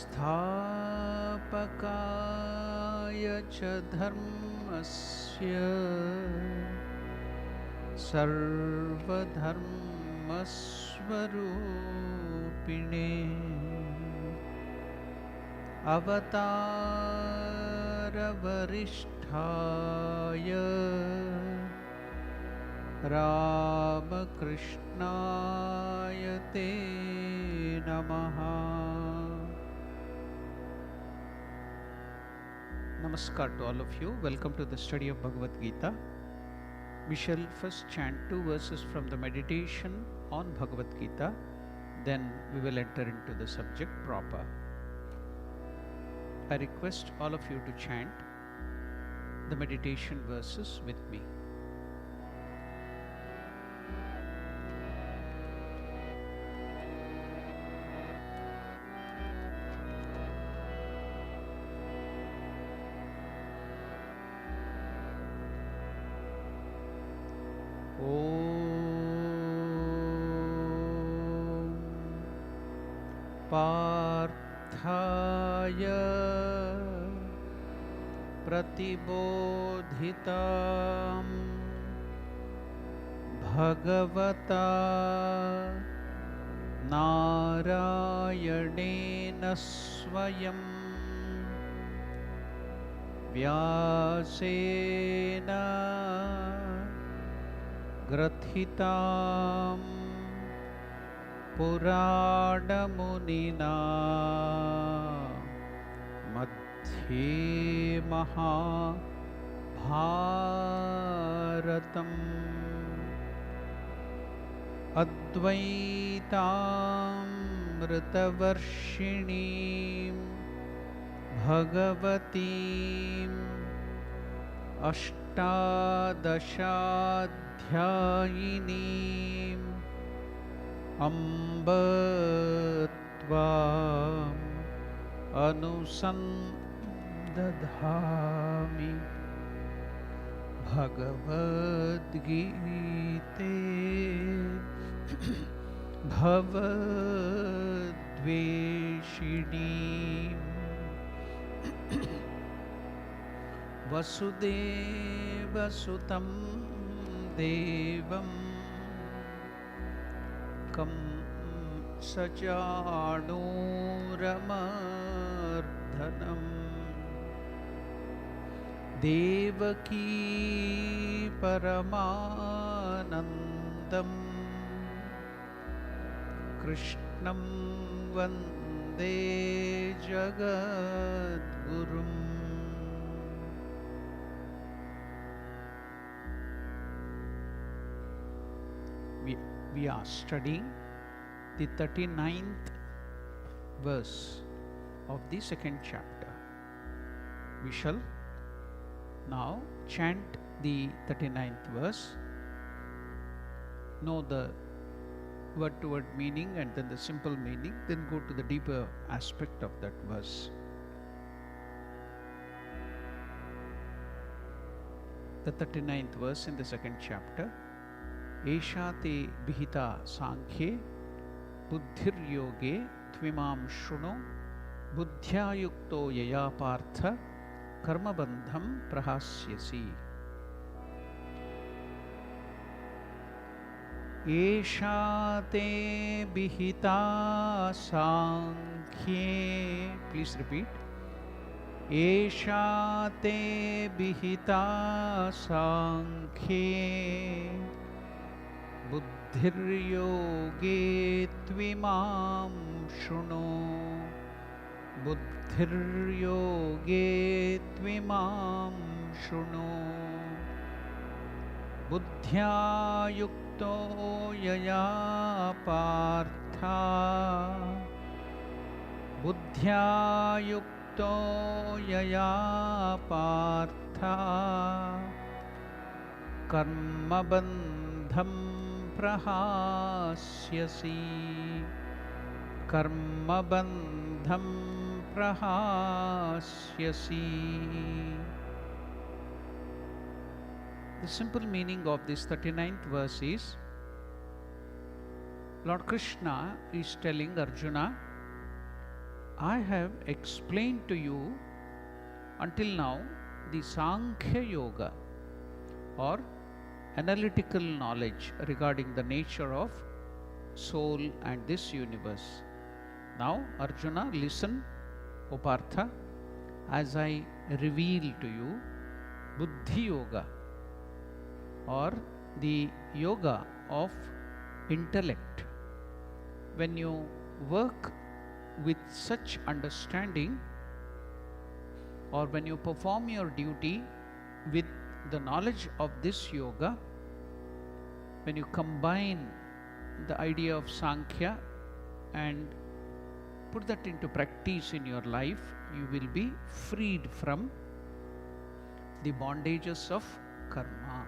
संस्थापकाय च धर्मस्य सर्वधर्मस्वरूपिणे अवतारवरिष्ठाय रामकृष्णाय ते नमः. Namaskar to all of you. Welcome to the study of Bhagavad Gita. We shall first chant 2 verses from the meditation on Bhagavad Gita. Then we will enter into the subject proper. I request all of you to chant the meditation verses with me. पार्थाय प्रतिबोधितां भगवता नारायणेन स्वयं व्यासेन ग्रथितां पुराणमुनिना मध्ये महाभारतम् अद्वैतामृतवर्षिणीं भगवतीम् अष्टादशाध्यायिनीम् अम्ब त्वाम् अनुसन्दधामि भगवद्गीते भवद्वेषिणीम् वसुदेवसुतं देवम् कंसचाणूरमर्दनम् देवकी परमानन्दम् कृष्णं वन्दे जगद्गुरुम्. We are studying the 39th verse of the second chapter. We shall now chant the 39th verse, know the word-to-word meaning and then the simple meaning, then go to the deeper aspect of that verse. The 39th verse in the second chapter. एषा ते विहिता सांख्ये बुद्धिर्योगे त्विमां शृणु बुद्ध्या युक्तो यया पार्थ कर्मबन्धं प्रहास्यसि. एषा ते विहिता सांख्ये, प्लीज रिपीट. एषा ते विहिता सांख्ये बुद्धिर्योगे त्विमां शृणु बुद्धिर्योगे त्विमां शृणु बुद्ध्या युक्तो यया पार्थ बुद्ध्या युक्तो यया Partha कर्मबन्धं प्रहास्यसि कर्मबन्धं प्रहास्यसि. The simple meaning of this 39th verse is, Lord Krishna is telling Arjuna I have explained to you until now the Sankhya Yoga, or analytical knowledge regarding the nature of soul and this universe. Now, Arjuna, listen, O Partha, as I reveal to you Buddhi Yoga, or the yoga of intellect. When you work with such understanding, or when you perform your duty with the knowledge of this yoga, when you combine the idea of Sankhya and put that into practice in your life, you will be freed from the bondages of karma.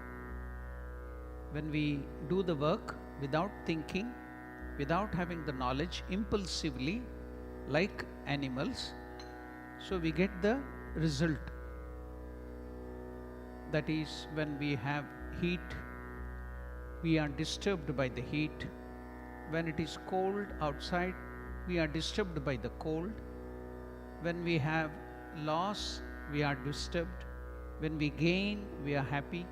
When we do the work without thinking, without having the knowledge, impulsively, like animals, so we get the result. That is, when we have heat, we are disturbed by the heat. When it is cold outside, we are disturbed by the cold. When we have loss, we are disturbed. When we gain, we are happy.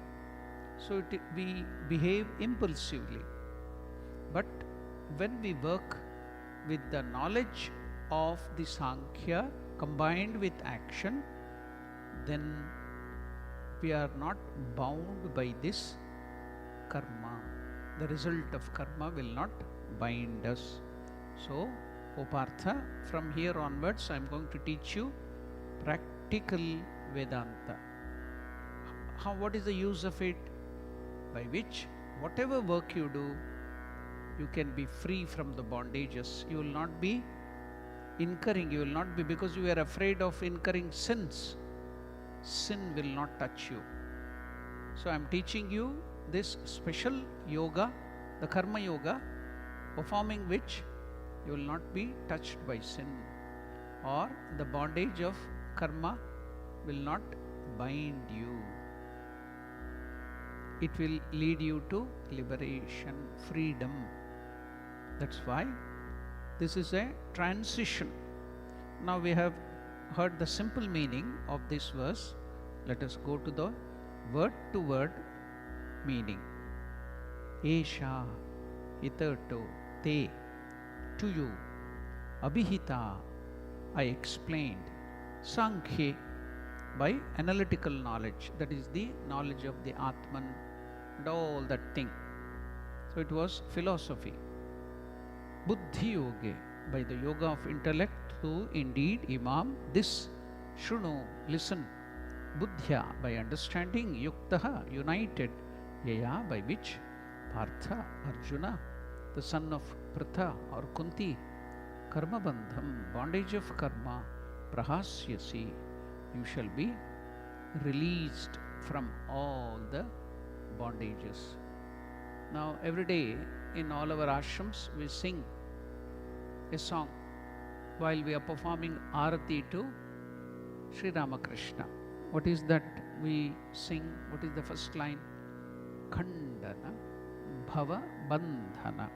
So we behave impulsively. But when we work with the knowledge of the Sankhya combined with action, then we are not bound by this karma. The result of karma will not bind us. So, O Partha, from here onwards I am going to teach you practical Vedanta. What is the use of it? By which whatever work you do, you can be free from the bondages. You will not be incurring, because you are afraid of incurring sins. Sin will not touch you. So I am teaching you this special yoga, the karma yoga, performing which you will not be touched by sin, or the bondage of karma will not bind you. It will lead you to liberation, freedom. That's why this is a transition. Now we have heard the simple meaning of this verse. Let us go to the word-to-word meaning. Esha hitherto te, to you. Abhihita, I explained. Sankhya, by analytical knowledge, that is the knowledge of the Atman and all that thing. So it was philosophy. Buddhi yoga, by the yoga of intellect, to indeed imam, this shunu, listen. Buddhya, by understanding, yuktaha, united, yaya, by which Partha, Arjuna, the son of Pritha or Kunti, karma bandham, bondage of karma, prahasyasi, you shall be released from all the bondages. Now every day in all our ashrams we sing a song while we are performing arati to Sri Ramakrishna. What is that we sing? What is the first line? Khandana bhava bandhana.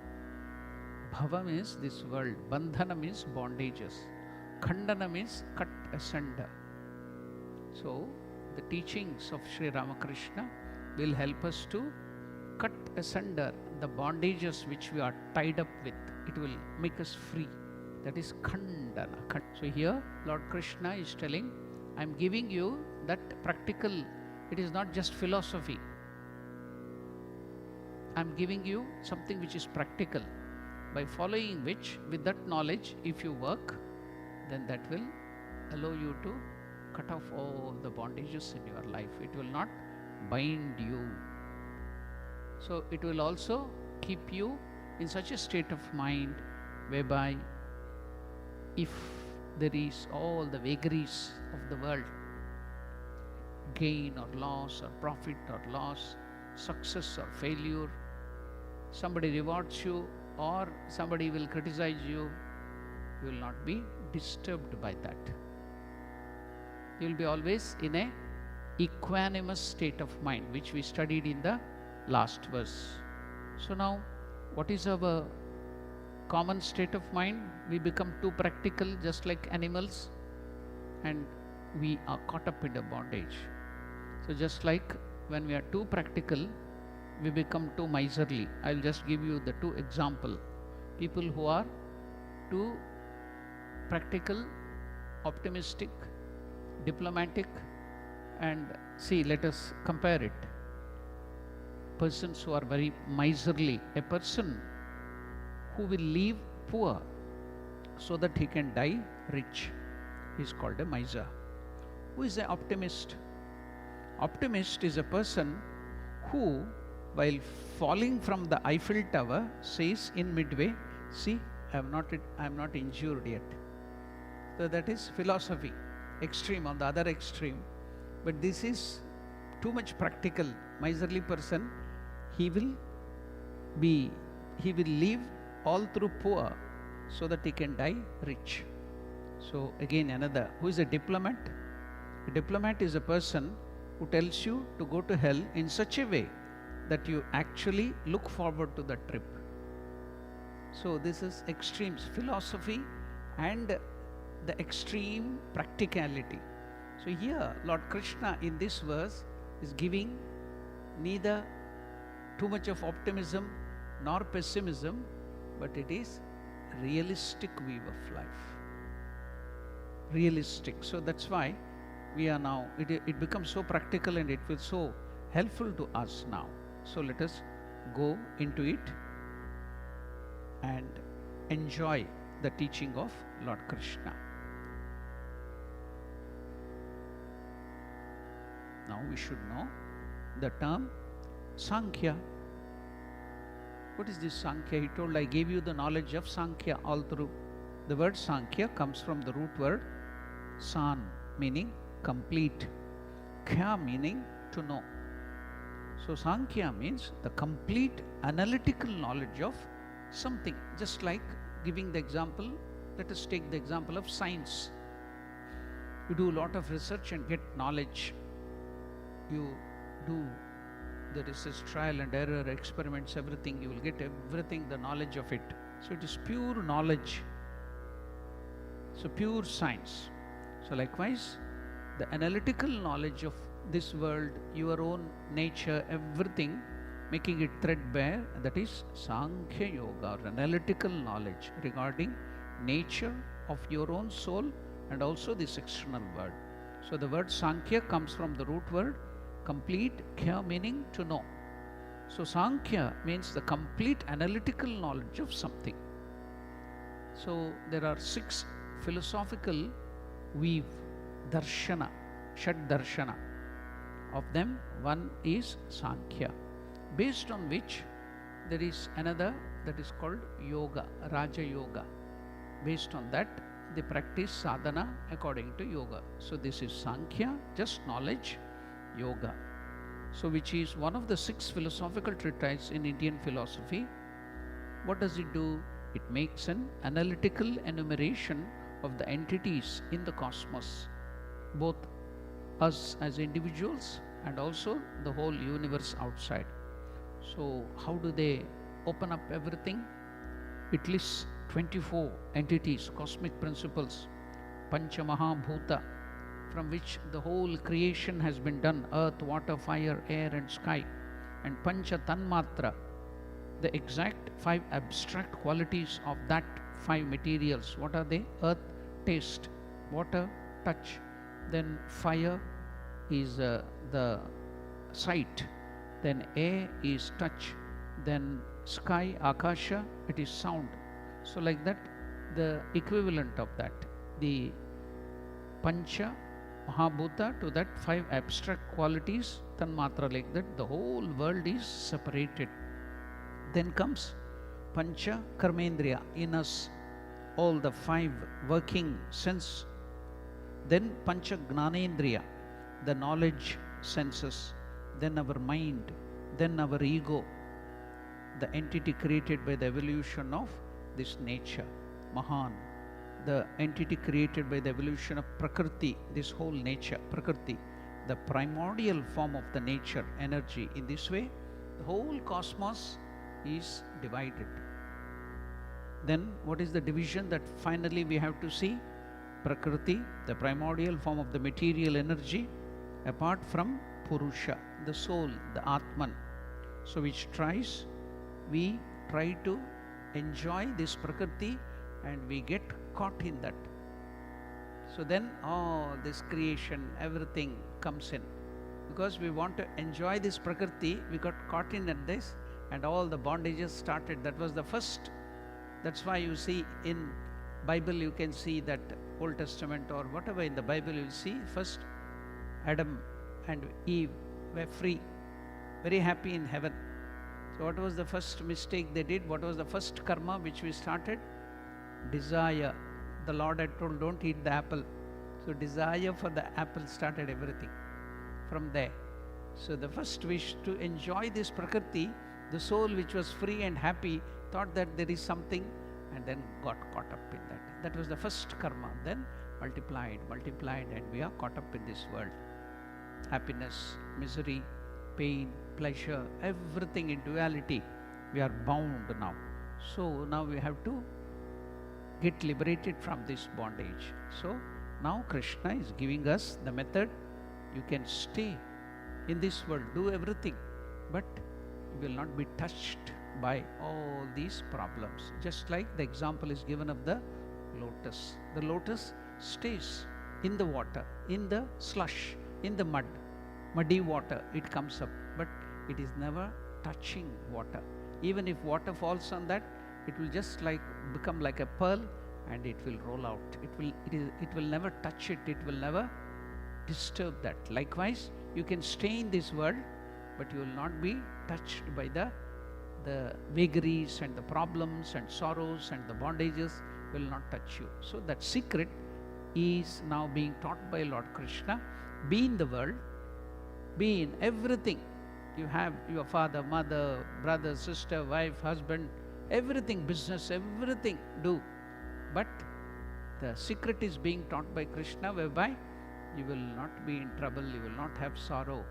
Bhava means this world, bandhana means bondages, khandana means cut asunder. So the teachings of Sri Ramakrishna will help us to cut asunder the bondages which we are tied up with. It will make us free. That is khandana. So here Lord Krishna is telling, I am giving you that practical, it is not just philosophy. I am giving you something which is practical, by following which, with that knowledge, if you work, then that will allow you to cut off all the bondages in your life. It will not bind you. So it will also keep you in such a state of mind whereby if there is all the vagaries of the world, gain or loss or profit or loss, success or failure, somebody rewards you or somebody will criticize you, you will not be disturbed by that. You will be always in a equanimous state of mind, which we studied in the last verse. So now, what is our common state of mind, we become too practical, just like animals, and we are caught up in a bondage. So just like when we are too practical, we become too miserly. I'll just give you the two examples. People who are too practical, optimistic, diplomatic, and see, let us compare it. Persons who are very miserly, a person who will leave poor so that he can die rich, is called a miser. Who is an optimist? Optimist is a person who, while falling from the Eiffel Tower, says in midway, see, I am not injured yet. So that is philosophy, extreme, on the other extreme. But this is too much practical. Miserly person, he will live all through poor so that he can die rich. So again, another, who is a diplomat? A diplomat is a person who tells you to go to hell in such a way that you actually look forward to the trip. So this is extremes, philosophy and the extreme practicality. So here Lord Krishna in this verse is giving neither too much of optimism nor pessimism, but it is realistic view of life. Realistic. So that's why we are now, it becomes so practical and it will so helpful to us now. So let us go into it and enjoy the teaching of Lord Krishna. Now we should know the term Sankhya. What is this Sankhya? He told, I gave you the knowledge of Sankhya all through. The word Sankhya comes from the root word San, meaning complete, Kya meaning to know. So Sankhya means the complete analytical knowledge of something. Just like giving the example, let us take the example of science. You do a lot of research and get knowledge. You do the research, trial and error, experiments, everything, you will get everything, the knowledge of it. So it is pure knowledge. So pure science. So likewise, the analytical knowledge of this world, your own nature, everything, making it threadbare, that is Sankhya Yoga, or analytical knowledge regarding nature of your own soul and also this external world. So the word Sankhya comes from the root word complete, Kya meaning to know. So Sankhya means the complete analytical knowledge of something. So there are 6 philosophical weave, darshana, Shad Darshana. Of them, one is Sankhya, based on which there is another that is called Yoga, Raja Yoga. Based on that, they practice sadhana according to yoga. So this is Sankhya, just knowledge, yoga. So which is one of the 6 philosophical treatises in Indian philosophy. What does it do? It makes an analytical enumeration of the entities in the cosmos, both us as individuals and also the whole universe outside. So how do they open up everything? It lists 24 entities, cosmic principles, Pancha Mahabhuta, from which the whole creation has been done, earth, water, fire, air and sky, and Pancha Tanmatra, the exact 5 abstract qualities of that 5 materials. What are they? Earth, taste; water, touch; then fire is the sight; then air is touch; then sky, Akasha, it is sound. So like that, the equivalent of that, the Pancha Mahabhuta to that 5 abstract qualities, Tanmatra, like that, the whole world is separated. Then comes Pancha Karmendriya, in us, all the 5 working sense. Then Pancha Gnanendriya, the knowledge senses. Then our mind, then our ego, the entity created by the evolution of this nature, Mahan, the entity created by the evolution of Prakriti, this whole nature, Prakriti, the primordial form of the nature, energy. In this way, the whole cosmos is divided. Then what is the division that finally we have to see? Prakriti, the primordial form of the material energy, apart from Purusha, the soul, the Atman. So we try to enjoy this Prakriti and we get caught in that. So then all this creation, everything comes in. Because we want to enjoy this Prakriti, we got caught in this and all the bondages started. That was the first. That's why you see in Bible you can see that Old Testament or whatever in the Bible you will see first Adam and Eve were free, very happy in heaven. So what was the first mistake they did? What was the first karma which we started? Desire. The Lord had told, don't eat the apple. So desire for the apple started everything from there. So the first wish to enjoy this Prakriti, the soul which was free and happy thought that there is something and then got caught up in that. That was the first karma. Then multiplied, and we are caught up in this world. Happiness, misery, pain, pleasure, everything in duality. We are bound now. So now we have to get liberated from this bondage. So now Krishna is giving us the method. You can stay in this world, do everything, but you will not be touched by all these problems. Just like the example is given of the lotus. The lotus stays in the water, in the slush, in the mud, muddy water, it comes up, but it is never touching water. Even if water falls on that, it will just like become like a pearl and it will roll out. It will never touch it. It will never disturb that. Likewise, you can stay in this world, but you will not be touched by the vagaries and the problems and sorrows and the bondages will not touch you. So that secret is now being taught by Lord Krishna. Be in the world, be in everything. You have your father, mother, brother, sister, wife, husband, everything, business, everything do. But the secret is being taught by Krishna, whereby you will not be in trouble, you will not have sorrow,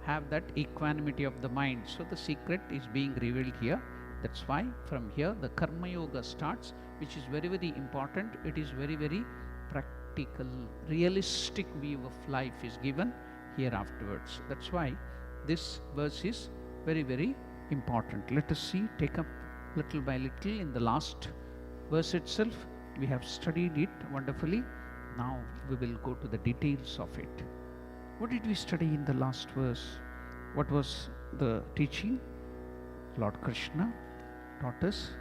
have that equanimity of the mind. So the secret is being revealed here. That's why from here the Karma Yoga starts, which is very, very important. It is very, very practical, realistic view of life is given here afterwards. That's why this verse is very, very important. Let us see, take up little by little in the last verse itself. We have studied it wonderfully. Now we will go to the details of it. What did we study in the last verse? What was the teaching? Lord Krishna taught us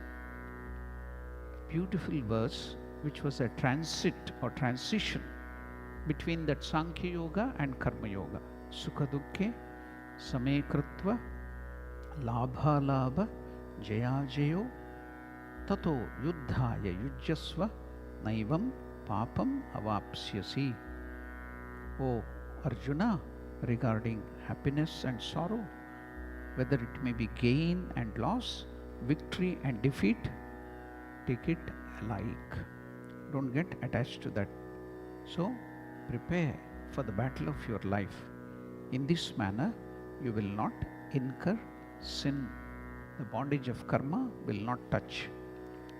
a beautiful verse which was a transit or transition between that Sankhya Yoga and Karma Yoga. Sukha Dukkhe Same Kritva Labha Labha Jaya Jayo Tato Yuddhaya Yujyasva Naivam Papam Avapsyasi. Oh Arjuna, regarding happiness and sorrow, whether it may be gain and loss, victory and defeat, take it alike. Don't get attached to that. So prepare for the battle of your life. In this manner, you will not incur sin. The bondage of karma will not touch.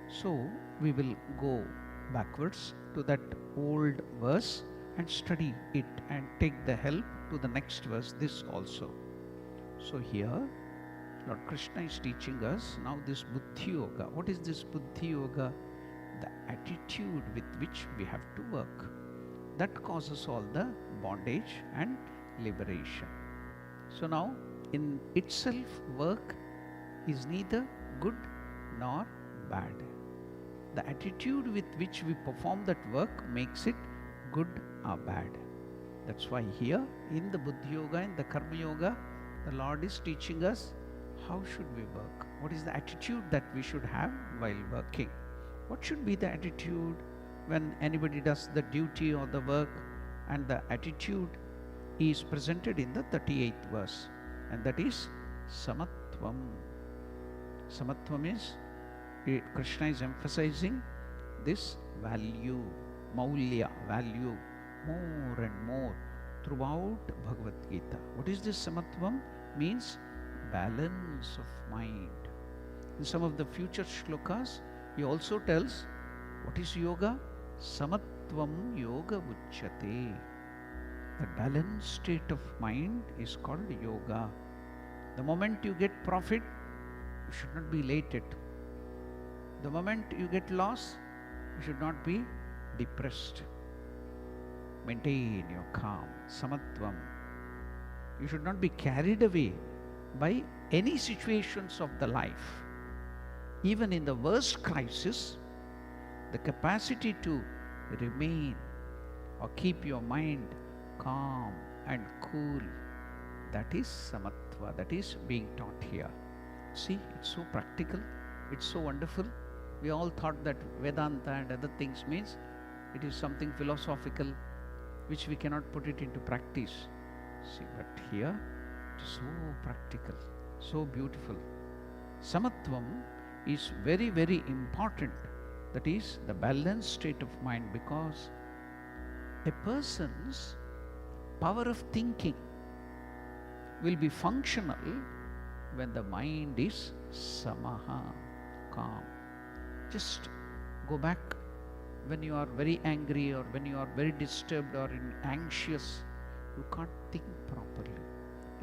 So we will go backwards to that old verse and study it and take the help to the next verse, this also. So here, Lord Krishna is teaching us now this Buddhi Yoga. What is this Buddhi Yoga? The attitude with which we have to work. That causes all the bondage and liberation. So now, in itself, work is neither good nor bad. The attitude with which we perform that work makes it good or bad. That's why here in the Buddhi Yoga and the Karma Yoga, the Lord is teaching us how should we work. What is the attitude that we should have while working? What should be the attitude when anybody does the duty or the work? And the attitude is presented in the 38th verse, and that is Samatvam. Samatvam is, Krishna is emphasizing this value, Maulya, value, more and more throughout Bhagavad Gita. What is this Samatvam? Means balance of mind. In some of the future shlokas, He also tells, what is yoga? Samatvam yoga uchyate. The balanced state of mind is called yoga. The moment you get profit, you should not be elated. The moment you get loss, you should not be depressed. Maintain your calm, samatvam. You should not be carried away by any situations of the life. Even in the worst crisis, the capacity to remain or keep your mind calm and cool, that is samatva, that is being taught here. See, it's so practical, it's so wonderful. We all thought that Vedanta and other things means it is something philosophical which we cannot put it into practice. See, but here it is so practical, so beautiful. Samatvam is very, very important. That is the balanced state of mind, because a person's power of thinking will be functional when the mind is samaha, calm. Just go back when you are very angry or when you are very disturbed or anxious, you can't think properly.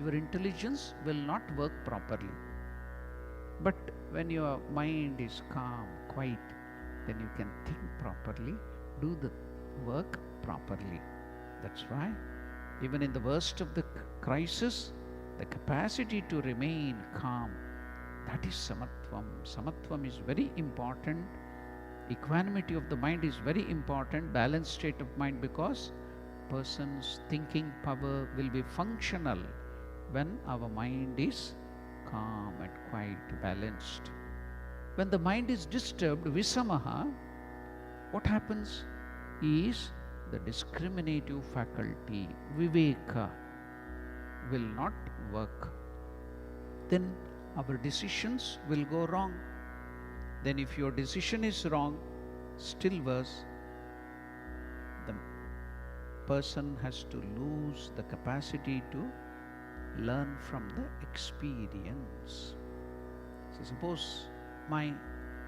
Your intelligence will not work properly. But when your mind is calm, quiet, then you can think properly, do the work properly. That's why even in the worst of the crisis, the capacity to remain calm, that is samatvam. Samatvam is very important. Equanimity of the mind is very important, balanced state of mind, because person's thinking power will be functional when our mind is calm and quiet, balanced. When the mind is disturbed, visamaha, what happens is the discriminative faculty, viveka, will not work. Then our decisions will go wrong. Then if your decision is wrong, still worse, the person has to lose the capacity to learn from the experience. So suppose my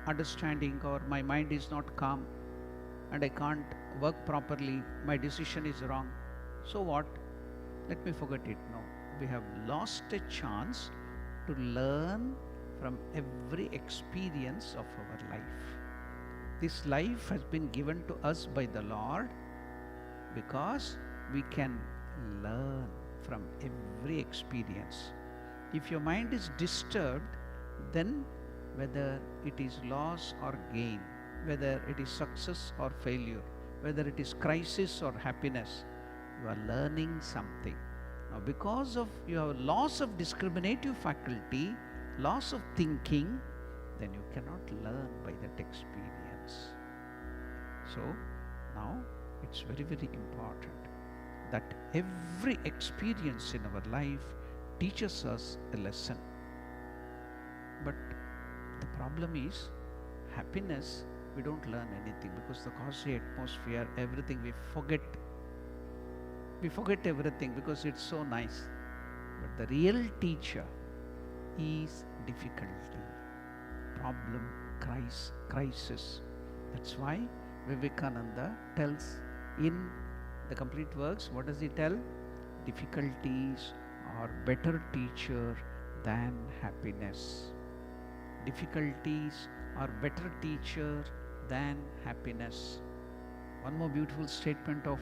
understanding or my mind is not calm and I can't work properly, my decision is wrong. So what? Let me forget it. No. We have lost a chance to learn from every experience of our life. This life has been given to us by the Lord because we can learn from every experience. If your mind is disturbed, then whether it is loss or gain, whether it is success or failure, whether it is crisis or happiness, you are learning something. Now, because of your loss of discriminative faculty, loss of thinking, then you cannot learn by that experience. So, now it's very, very important that every experience in our life teaches us a lesson. But the problem is, happiness, we don't learn anything because the cosy atmosphere, everything we forget. We forget everything because it's so nice. But the real teacher is difficulty, problem, crisis. That's why Vivekananda tells in the complete works, what does he tell? Difficulties are better teacher than happiness. Difficulties are better teacher than happiness. One more beautiful statement of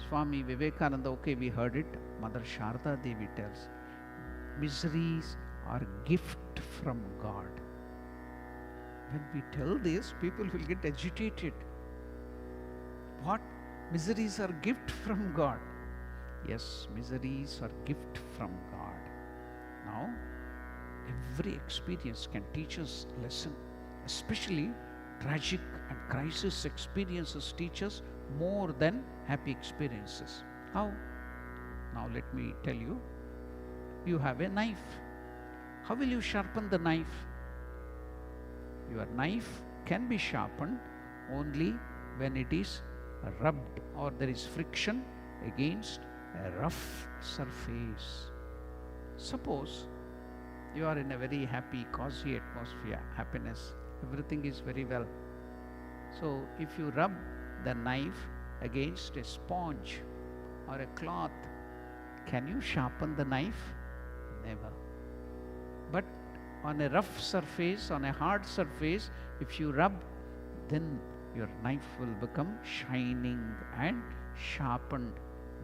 Swami Vivekananda, okay, we heard it. Mother Sharda Devi tells, miseries are gift from God. When we tell this, people will get agitated. What? Miseries are gift from God. Yes, miseries are gift from God. Now, every experience can teach us a lesson, especially tragic and crisis experiences teach us more than happy experiences. How? Now let me tell you. You have a knife. How will you sharpen the knife? Your knife can be sharpened only when it is rubbed or there is friction against a rough surface. Suppose you are in a very happy, cozy atmosphere, happiness, everything is very well. So if you rub the knife against a sponge or a cloth, can you sharpen the knife? Never. But on a rough surface, on a hard surface, if you rub, then your knife will become shining and sharpened.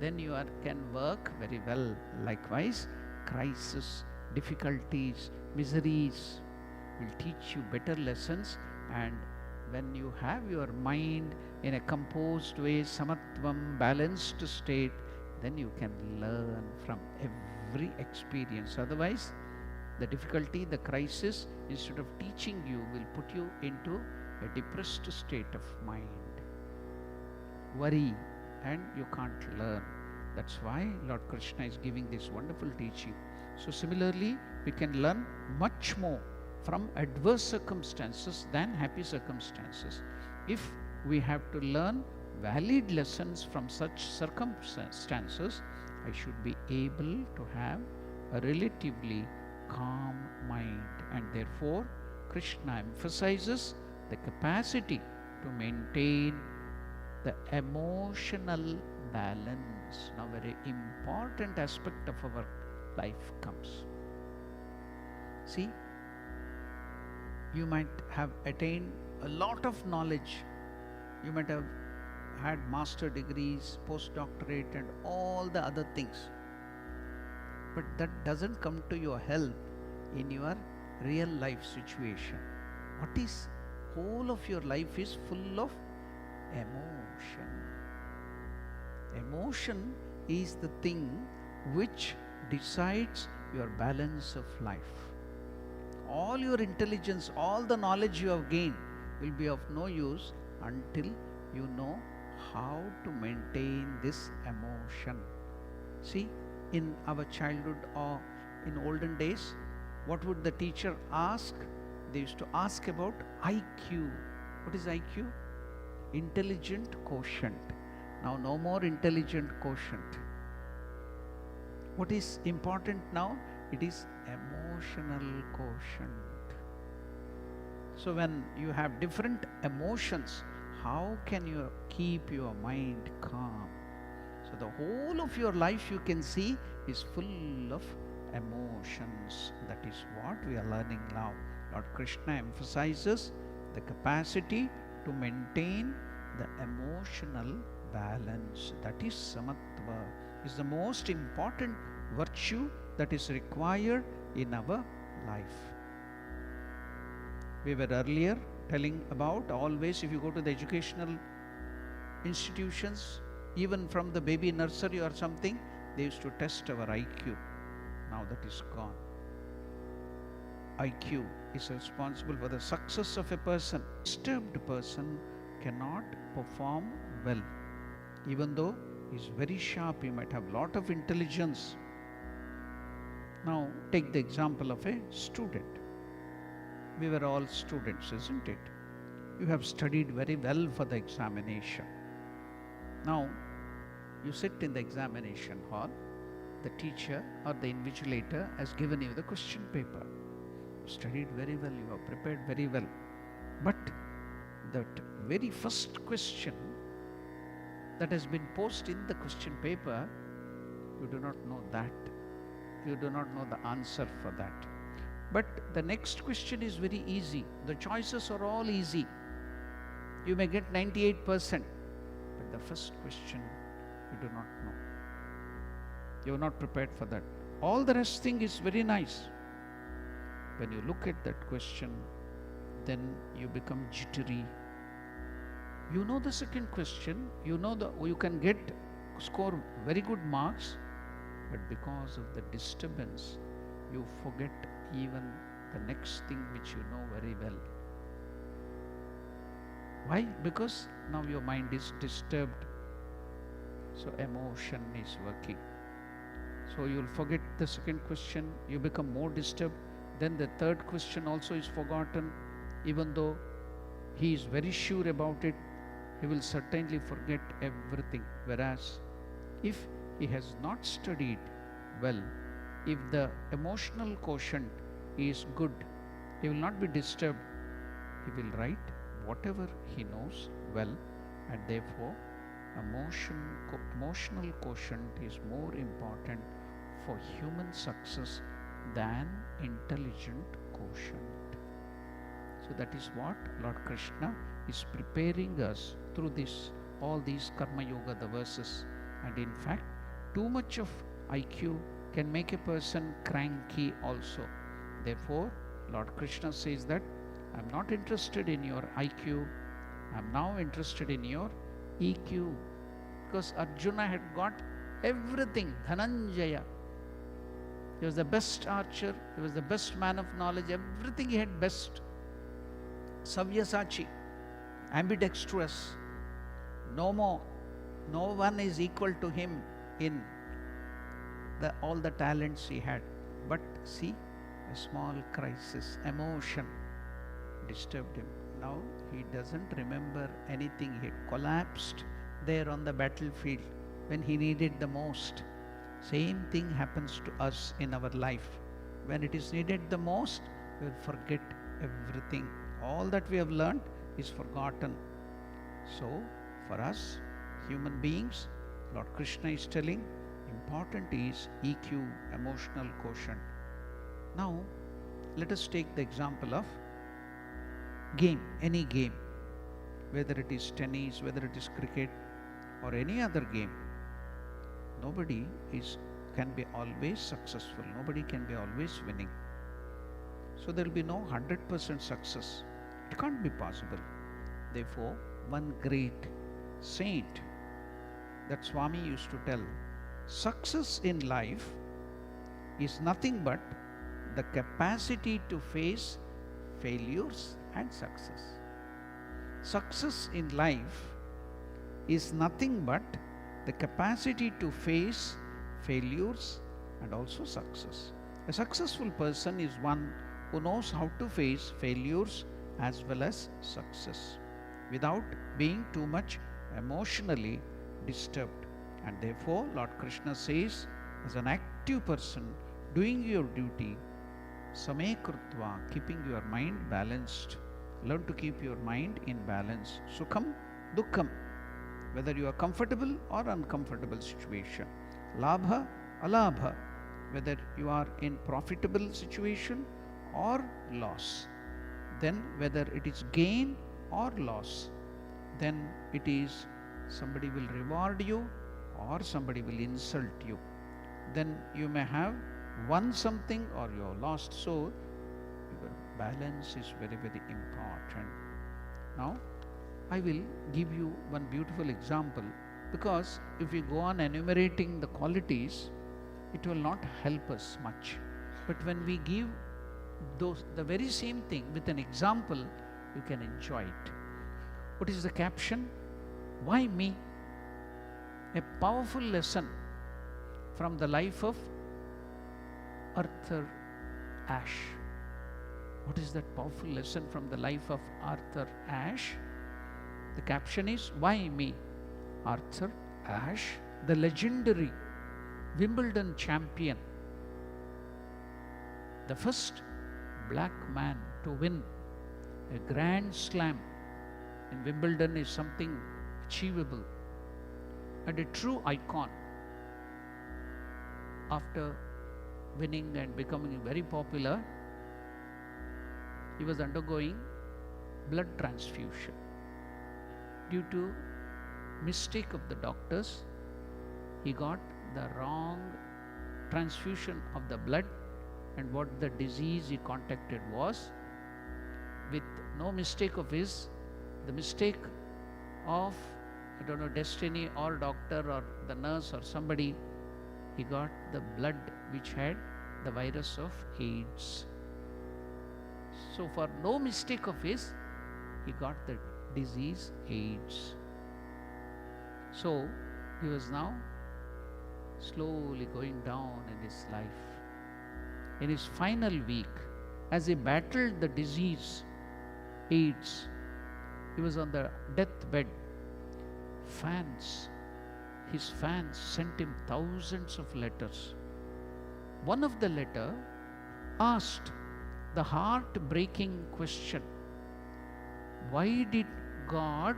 Then you can work very well. Likewise, crisis, difficulties, miseries will teach you better lessons, and when you have your mind in a composed way, samatvam, balanced state, then you can learn from every experience. Otherwise, the difficulty, the crisis, instead of teaching you, will put you into a depressed state of mind. Worry, and you can't learn. That's why Lord Krishna is giving this wonderful teaching. So similarly, we can learn much more from adverse circumstances than happy circumstances. If we have to learn valid lessons from such circumstances, I should be able to have a relatively calm mind, and therefore Krishna emphasizes the capacity to maintain the emotional balance. Now, very important aspect of our life comes. See, you might have attained a lot of knowledge. You might have had master degrees, postdoctorate, and all the other things. But that doesn't come to your help in your real life situation. What is whole of your life is full of emotion. Emotion is the thing which decides your balance of life. All your intelligence, all the knowledge you have gained will be of no use until you know how to maintain this emotion. See, in our childhood or in olden days, what would the teacher ask? They used to ask about IQ. What is IQ? Intelligent quotient. Now, no more intelligent quotient. What is important now? It is emotional quotient. So when you have different emotions, how can you keep your mind calm? So the whole of your life, you can see, is full of emotions. That is what we are learning now. Lord Krishna emphasizes the capacity to maintain the emotional balance. That is samatva, is the most important virtue that is required in our life. We were earlier telling about, always if you go to the educational institutions, even from the baby nursery or something, they used to test our IQ. Now that is gone. IQ is responsible for the success of a person. Disturbed person cannot perform well. Even though he is very sharp, he might have lot of intelligence. Now take the example of a student. We were all students, isn't it? You have studied very well for the examination. Now you sit in the examination hall. The teacher or the invigilator has given you the question paper. You studied very well, you have prepared very well. But that very first question that has been posed in the question paper, you do not know that. You do not know the answer for that. But the next question is very easy. The choices are all easy. You may get 98%. But the first question, you do not know. You are not prepared for that. All the rest thing is very nice. When you look at that question, then you become jittery. You know the second question, you know you can score very good marks, but because of the disturbance, you forget even the next thing which you know very well. Why? Because now your mind is disturbed. So emotion is working. So you'll forget the second question, you become more disturbed. Then the third question also is forgotten. Even though he is very sure about it, he will certainly forget everything. Whereas if he has not studied well, if the emotional quotient is good, he will not be disturbed. he will write whatever he knows well, and therefore emotional quotient is more important for human success than intelligent quotient. So that is what Lord Krishna is preparing us through this, all these Karma Yoga, the verses. And in fact, too much of IQ can make a person cranky also. Therefore, Lord Krishna says that I am not interested in your IQ, I am now interested in your EQ. Because Arjuna had got everything, Dhananjaya. He was the best archer, he was the best man of knowledge, everything he had best. Savyasachi, ambidextrous, no more, no one is equal to him in all the talents he had. But see, a small crisis, emotion disturbed him. Now he doesn't remember anything. He had collapsed there on the battlefield when he needed the most. Same thing happens to us in our life. When it is needed the most, we will forget everything. All that we have learned is forgotten. So, for us, human beings, Lord Krishna is telling, important is EQ, emotional quotient. Now, let us take the example of game, any game, whether it is tennis, whether it is cricket, or any other game. Nobody can be always successful. Nobody can be always winning. So there will be no 100% success. It can't be possible. Therefore, one great saint that Swami used to tell, success in life is nothing but the capacity to face failures and success. Success in life is nothing but the capacity to face failures and also success. A successful person is one who knows how to face failures as well as success without being too much emotionally disturbed. And therefore, Lord Krishna says, as an active person doing your duty, same krutva, keeping your mind balanced. Learn to keep your mind in balance. Sukham, dukkham, whether you are comfortable or uncomfortable situation. Labha, alabha, whether you are in profitable situation or loss. Then whether it is gain or loss, then it is somebody will reward you or somebody will insult you. Then you may have won something or you have lost. So your balance is very, very important. Now I will give you one beautiful example, because if we go on enumerating the qualities, it will not help us much. But when we give the very same thing with an example, you can enjoy it. What is the caption? Why me? A powerful lesson from the life of Arthur Ashe. What is that powerful lesson from the life of Arthur Ashe? The caption is, why me? Arthur Ashe, the legendary Wimbledon champion, the first black man to win a Grand Slam in Wimbledon, is something achievable and a true icon. After winning and becoming very popular, he was undergoing blood transfusion. Due to mistake of the doctors, he got the wrong transfusion of the blood, and what the disease he contacted was, with no mistake of his, the mistake of, I don't know, destiny or doctor or the nurse or somebody, he got the blood which had the virus of AIDS. So for no mistake of his, he got the disease AIDS. So he was now slowly going down in his life. In his final week, as he battled the disease AIDS, he was on the deathbed. His fans sent him thousands of letters. One of the letter asked the heart-breaking question, why did God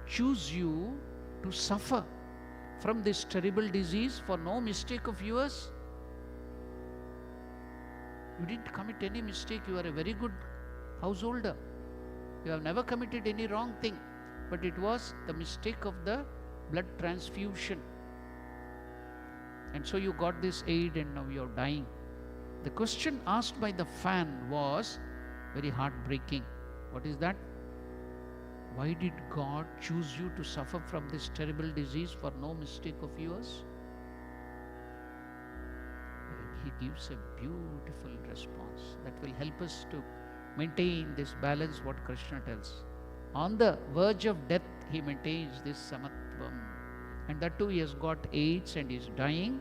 choose you to suffer from this terrible disease for no mistake of yours? You didn't commit any mistake. You are a very good householder. You have never committed any wrong thing. But it was the mistake of the blood transfusion. And so you got this aid and now you're dying. The question asked by the fan was very heartbreaking. What is that? Why did God choose you to suffer from this terrible disease for no mistake of yours? He gives a beautiful response that will help us to maintain this balance, what Krishna tells. On the verge of death, he maintains this samatvam. And that too, he has got AIDS and is dying.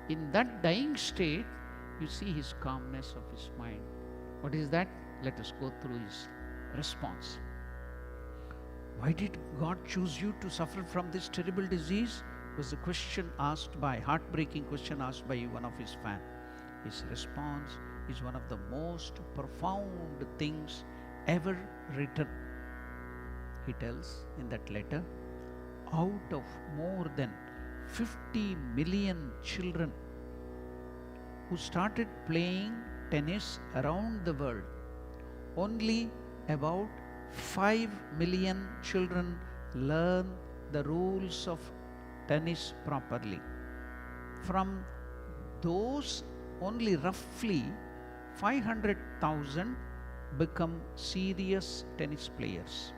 In that dying state, you see his calmness of his mind. What is that? Let us go through his response. Why did God choose you to suffer from this terrible disease? Was the question asked by, heartbreaking question asked by one of his fans. His response is one of the most profound things ever written. He tells in that letter, out of more than 50 million children who started playing tennis around the world, only about 5 million children learn the rules of tennis properly. From those, only roughly 500,000 become serious tennis players.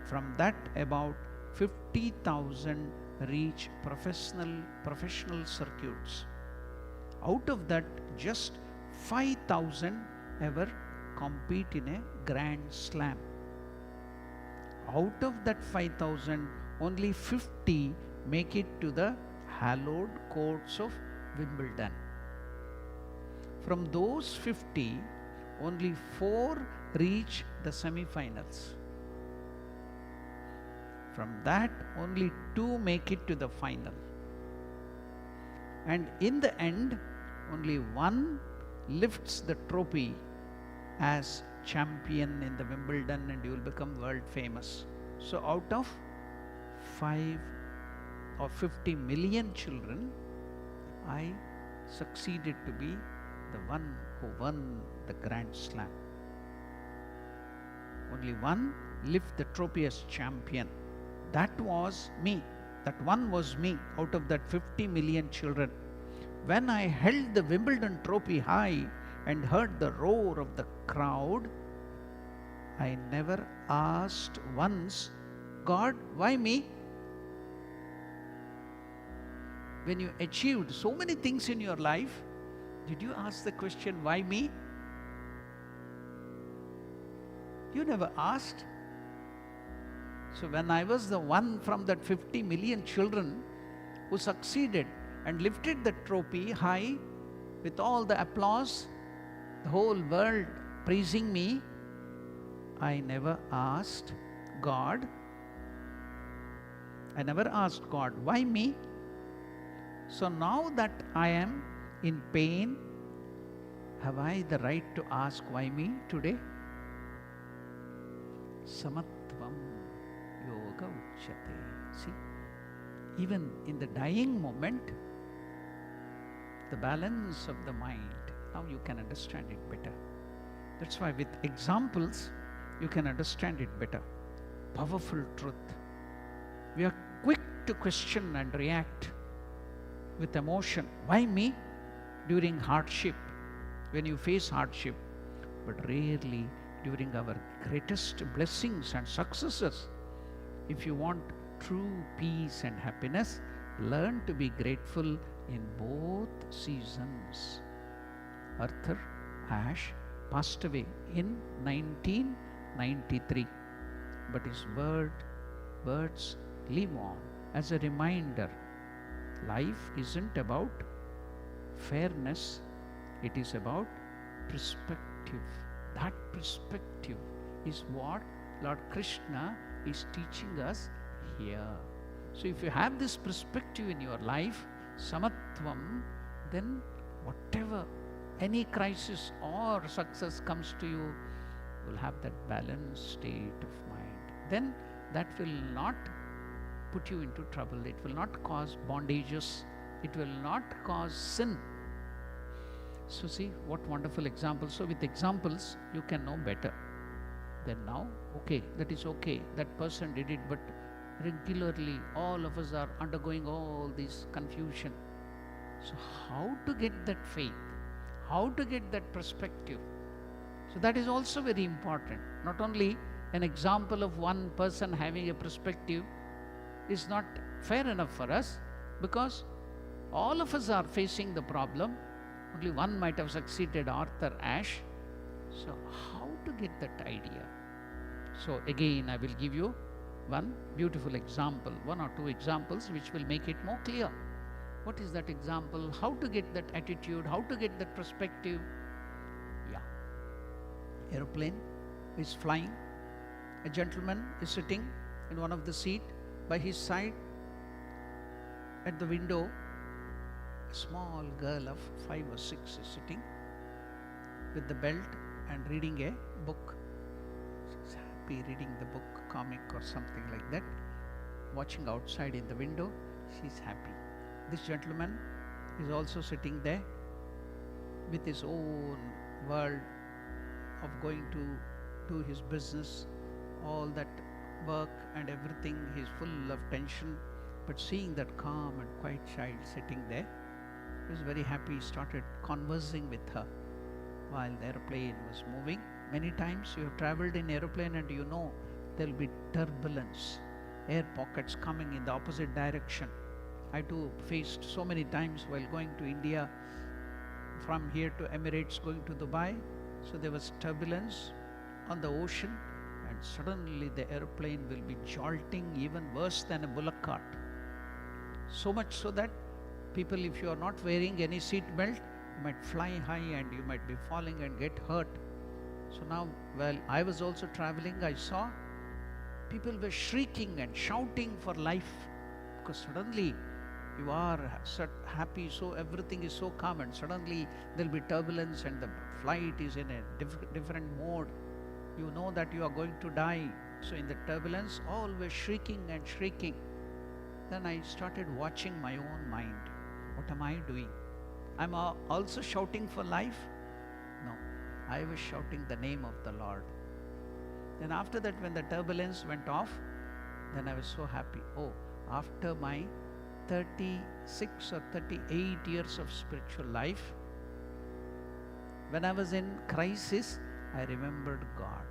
From that, about 50,000 reach professional circuits. Out of that, just 5,000 ever compete in a Grand Slam. Out of that 5,000, only 50 make it to the hallowed courts of Wimbledon. From those 50, only 4 reach the semi-finals. From that, only 2 make it to the final. And in the end, only 1 lifts the trophy as champion in the Wimbledon, and you will become world famous. So out of 5 or 50 million children, I succeeded to be the one who won the Grand Slam. Only 1 lift the trophy as champion. That was me. That one was me out of that 50 million children. When I held the Wimbledon trophy high and heard the roar of the crowd, I never asked once, God, why me? When you achieved so many things in your life, did you ask the question, why me? You never asked. So when I was the one from that 50 million children who succeeded and lifted the trophy high with all the applause, the whole world praising me, I never asked God. I never asked God, why me? So now that I am in pain, have I the right to ask why me today? Samatvam yoga uchyate. See, even in the dying moment, the balance of the mind, now you can understand it better. That's why with examples, you can understand it better. Powerful truth. We are quick to question and react with emotion. Why me? During hardship, when you face hardship, but rarely during our greatest blessings and successes. If you want true peace and happiness, learn to be grateful in both seasons. Arthur Ashe passed away in 1993, but his words live on as a reminder. Life isn't about fairness, it is about perspective. That perspective is what Lord Krishna is teaching us here. So if you have this perspective in your life, samatvam, then whatever, any crisis or success comes to you, will have that balanced state of mind. Then that will not put you into trouble. It will not cause bondages. It will not cause sin. So see what wonderful examples. So with examples you can know better. Then now, okay, that is okay. That person did it, but regularly all of us are undergoing all this confusion. So how to get that faith? How to get that perspective? So that is also very important. Not only an example of one person having a perspective is not fair enough for us, because all of us are facing the problem. Only one might have succeeded, Arthur Ashe. So how to get that idea? So again, I will give you one beautiful example, one or two examples which will make it more clear. What is that example? How to get that attitude? How to get that perspective? Yeah. Aeroplane is flying. A gentleman is sitting in one of the seat. By his side, at the window, a small girl of 5 or 6 is sitting with the belt and reading a book. She's happy reading the book, comic or something like that. Watching outside in the window, she's happy. This gentleman is also sitting there with his own world of going to do his business, all that work and everything. He's full of tension, but seeing that calm and quiet child sitting there, he was very happy. He started conversing with her while the aeroplane was moving. Many times you have traveled in aeroplane and you know there will be turbulence, air pockets coming in the opposite direction. I too faced so many times while going to India, from here to Emirates, going to Dubai. So there was turbulence on the ocean, and suddenly the aeroplane will be jolting even worse than a bullock cart. So much so that people, if you are not wearing any seat belt, you might fly high and you might be falling and get hurt. So now, while I was also traveling, I saw people were shrieking and shouting for life, because suddenly you are so happy, so everything is so calm, and suddenly there will be turbulence and the flight is in a different mode. You know that you are going to die. So in the turbulence, all were shrieking and shrieking. Then I started watching my own mind. What am I doing? I'm also shouting for life? No, I was shouting the name of the Lord. Then after that, when the turbulence went off, then I was so happy. Oh, after my 36 or 38 years of spiritual life, when I was in crisis, I remembered God.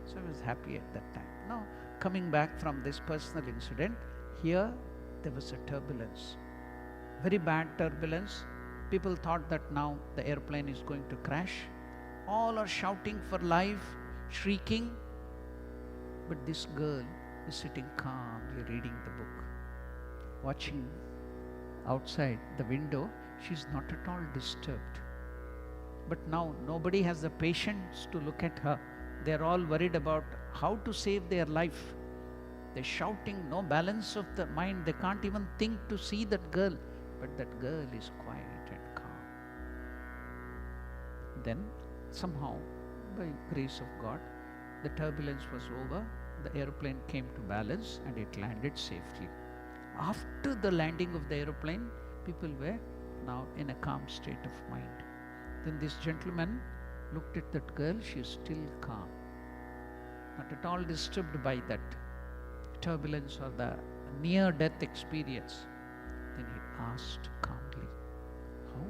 So I was happy at that time. Now, coming back from this personal incident, here there was a turbulence, very bad turbulence. People thought that now the airplane is going to crash. All are shouting for life, shrieking. But this girl is sitting calmly reading the book, watching outside the window. She's not at all disturbed. But now nobody has the patience to look at her. They're all worried about how to save their life. They're shouting, no balance of the mind. They can't even think to see that girl. But that girl is quiet and calm. Then somehow, by grace of God, the turbulence was over. The aeroplane came to balance and it landed safely. After the landing of the aeroplane, people were now in a calm state of mind. Then this gentleman looked at that girl. She is still calm, not at all disturbed by that turbulence or the near-death experience. Then he asked calmly, how?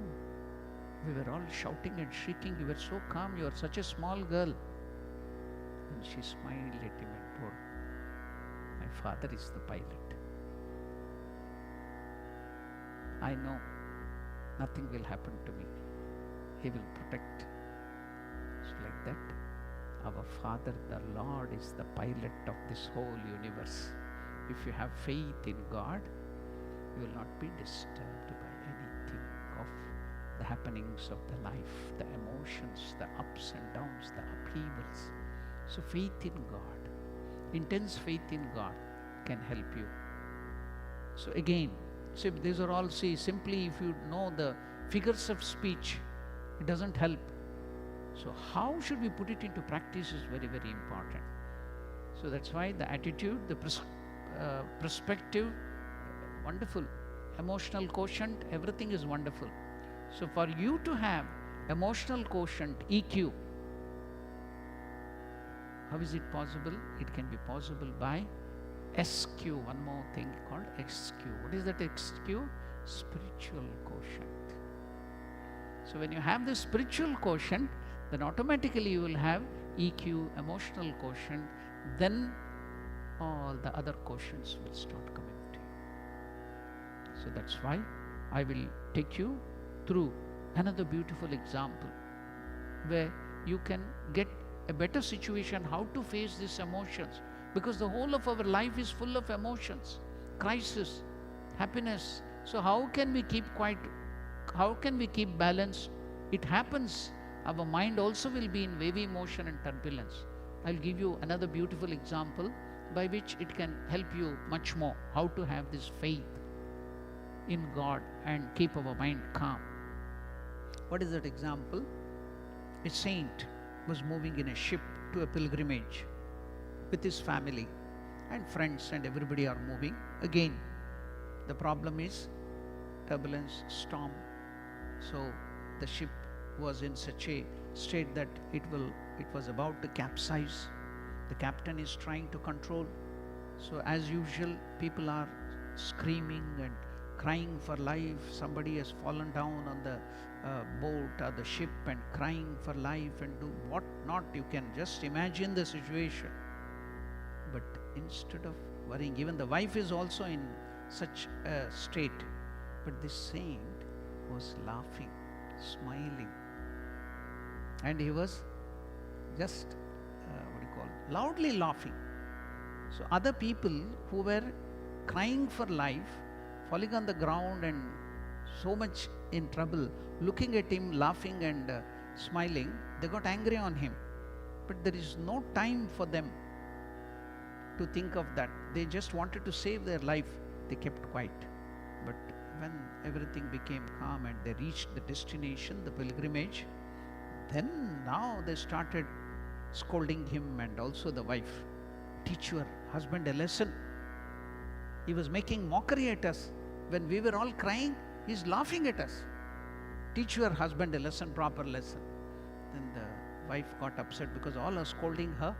We were all shouting and shrieking. You were so calm. You are such a small girl. And she smiled at him and told, my father is the pilot. I know nothing will happen to me. He will protect. So like that, our Father, the Lord, is the pilot of this whole universe. If you have faith in God, you will not be disturbed by anything of the happenings of the life, the emotions, the ups and downs, the upheavals. So faith in God, intense faith in God can help you. So again, these are all, simply if you know the figures of speech, it doesn't help. So how should we put it into practice is very, very important. So that's why the attitude, the perspective, wonderful. Emotional quotient, everything is wonderful. So for you to have emotional quotient, EQ, how is it possible? It can be possible by SQ, one more thing called SQ. What is that SQ? Spiritual quotient. So when you have this spiritual quotient, then automatically you will have EQ, emotional quotient, then all the other quotients will start coming to you. So that's why I will take you through another beautiful example where you can get a better situation how to face these emotions, because the whole of our life is full of emotions, crisis, happiness. So how can we keep quiet? How can we keep balance? It happens, our mind also will be in wavy motion and turbulence. I'll give you another beautiful example by which it can help you much more how to have this faith in God and keep our mind calm. What is that example? A saint was moving in a ship to a pilgrimage with his family, and friends and everybody are moving. Again, the problem is turbulence, storm. So the ship was in such a state that it was about to capsize. The captain is trying to control. So as usual, people are screaming and crying for life. Somebody has fallen down on the boat or the ship and crying for life and do what not. You can just imagine the situation. But instead of worrying, even the wife is also in such a state. But this saint was laughing, smiling. And he was just, loudly laughing. So other people who were crying for life, falling on the ground and so much in trouble, looking at him, laughing and smiling, they got angry on him. But there is no time for them to think of that. They just wanted to save their life. They kept quiet. But when everything became calm and they reached the destination, the pilgrimage, then now they started scolding him and also the wife. Teach your husband a lesson. He was making mockery at us. When we were all crying, he's laughing at us. Teach your husband a lesson, proper lesson. Then the wife got upset because all are scolding her.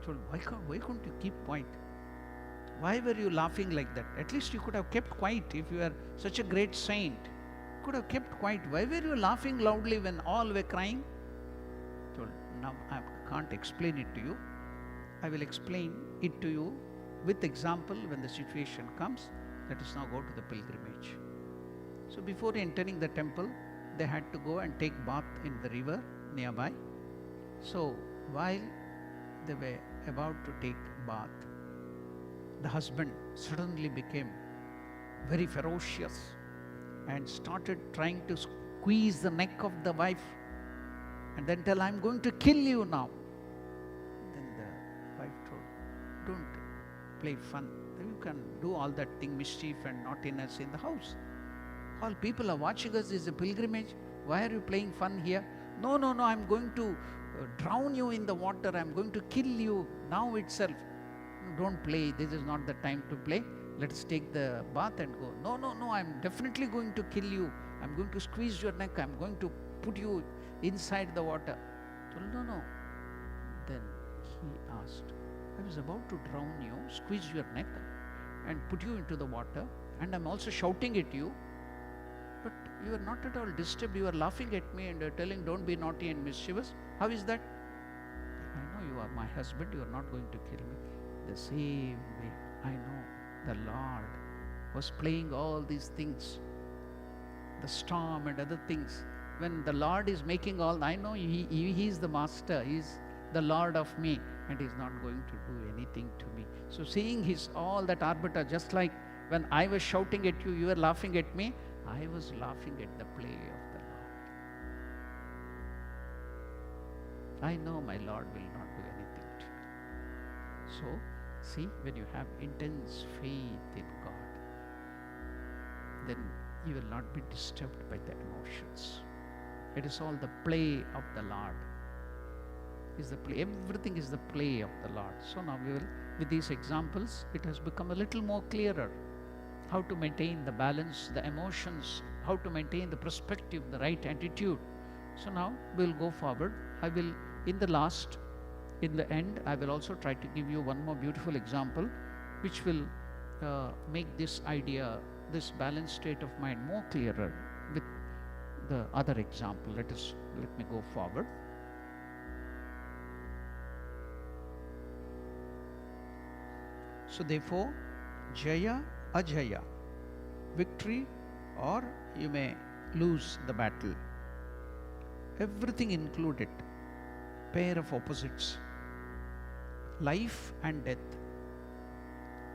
She told, why couldn't you keep quiet? Why were you laughing like that? At least you could have kept quiet. If you are such a great saint, you could have kept quiet. Why were you laughing loudly when all were crying? She told, now I can't explain it to you. I will explain it to you with example when the situation comes. Let us now go to the pilgrimage. So before entering the temple, they had to go and take bath in the river nearby. So while they were about to take bath, the husband suddenly became very ferocious and started trying to squeeze the neck of the wife and then tell, I'm going to kill you now. Then the wife told, don't play fun. You can do all that thing, mischief and naughtiness in the house. All people are watching us. This is a pilgrimage. Why are you playing fun here? No, I'm going to drown you in the water. I'm going to kill you now itself. Don't play. This is not the time to play. Let us take the bath and go. No, I'm definitely going to kill you. I'm going to squeeze your neck. I'm going to put you inside the water. No. Then he asked, I was about to drown you, squeeze your neck and put you into the water, and I'm also shouting at you, but you are not at all disturbed. You are laughing at me and telling don't be naughty and mischievous. How is that? I know you are my husband. You are not going to kill me. The same way, I know the Lord was playing all these things, the storm and other things. When the Lord is making all, I know He is the master. He is the Lord of me, and He's not going to do anything to me. So seeing His all that arbiter, just like when I was shouting at you, you were laughing at me, I was laughing at the play of the Lord. I know my Lord will not do anything to me. So, see, when you have intense faith in God, then you will not be disturbed by the emotions. It is all the play of the Lord. is the play. Everything is the play of the Lord. So now we will, with these examples, it has become a little more clearer how to maintain the balance, the emotions, how to maintain the perspective, the right attitude. So now we'll go forward. I will, in the end, I will also try to give you one more beautiful example which will make this idea, this balanced state of mind more clearer with the other example. Let me go forward. So therefore, Jaya, Ajaya, victory, or you may lose the battle. Everything included, pair of opposites, life and death.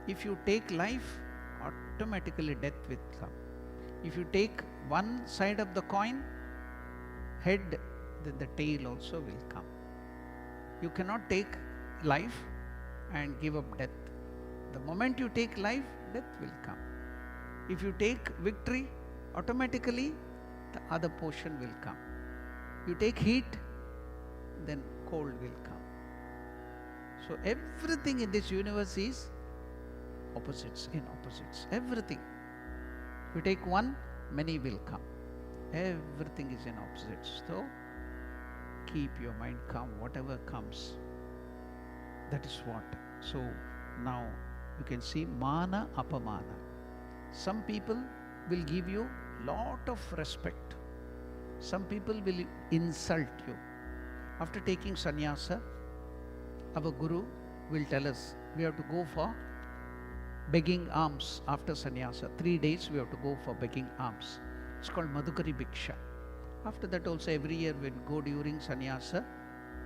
If you take life, automatically death will come. If you take one side of the coin, head, then the tail also will come. You cannot take life and give up death. The moment you take life, death will come. If you take victory, automatically the other portion will come. You take heat, then cold will come. So everything in this universe is opposites in opposites. Everything. If you take one, many will come. Everything is in opposites. So keep your mind calm, whatever comes. That is what. So now you can see mana apamana. Some people will give you lot of respect. Some people will insult you. After taking sannyasa, our guru will tell us we have to go for begging alms after sannyasa. 3 days we have to go for begging alms. It's called Madhukari Bhiksha. After that also every year we go during sannyasa.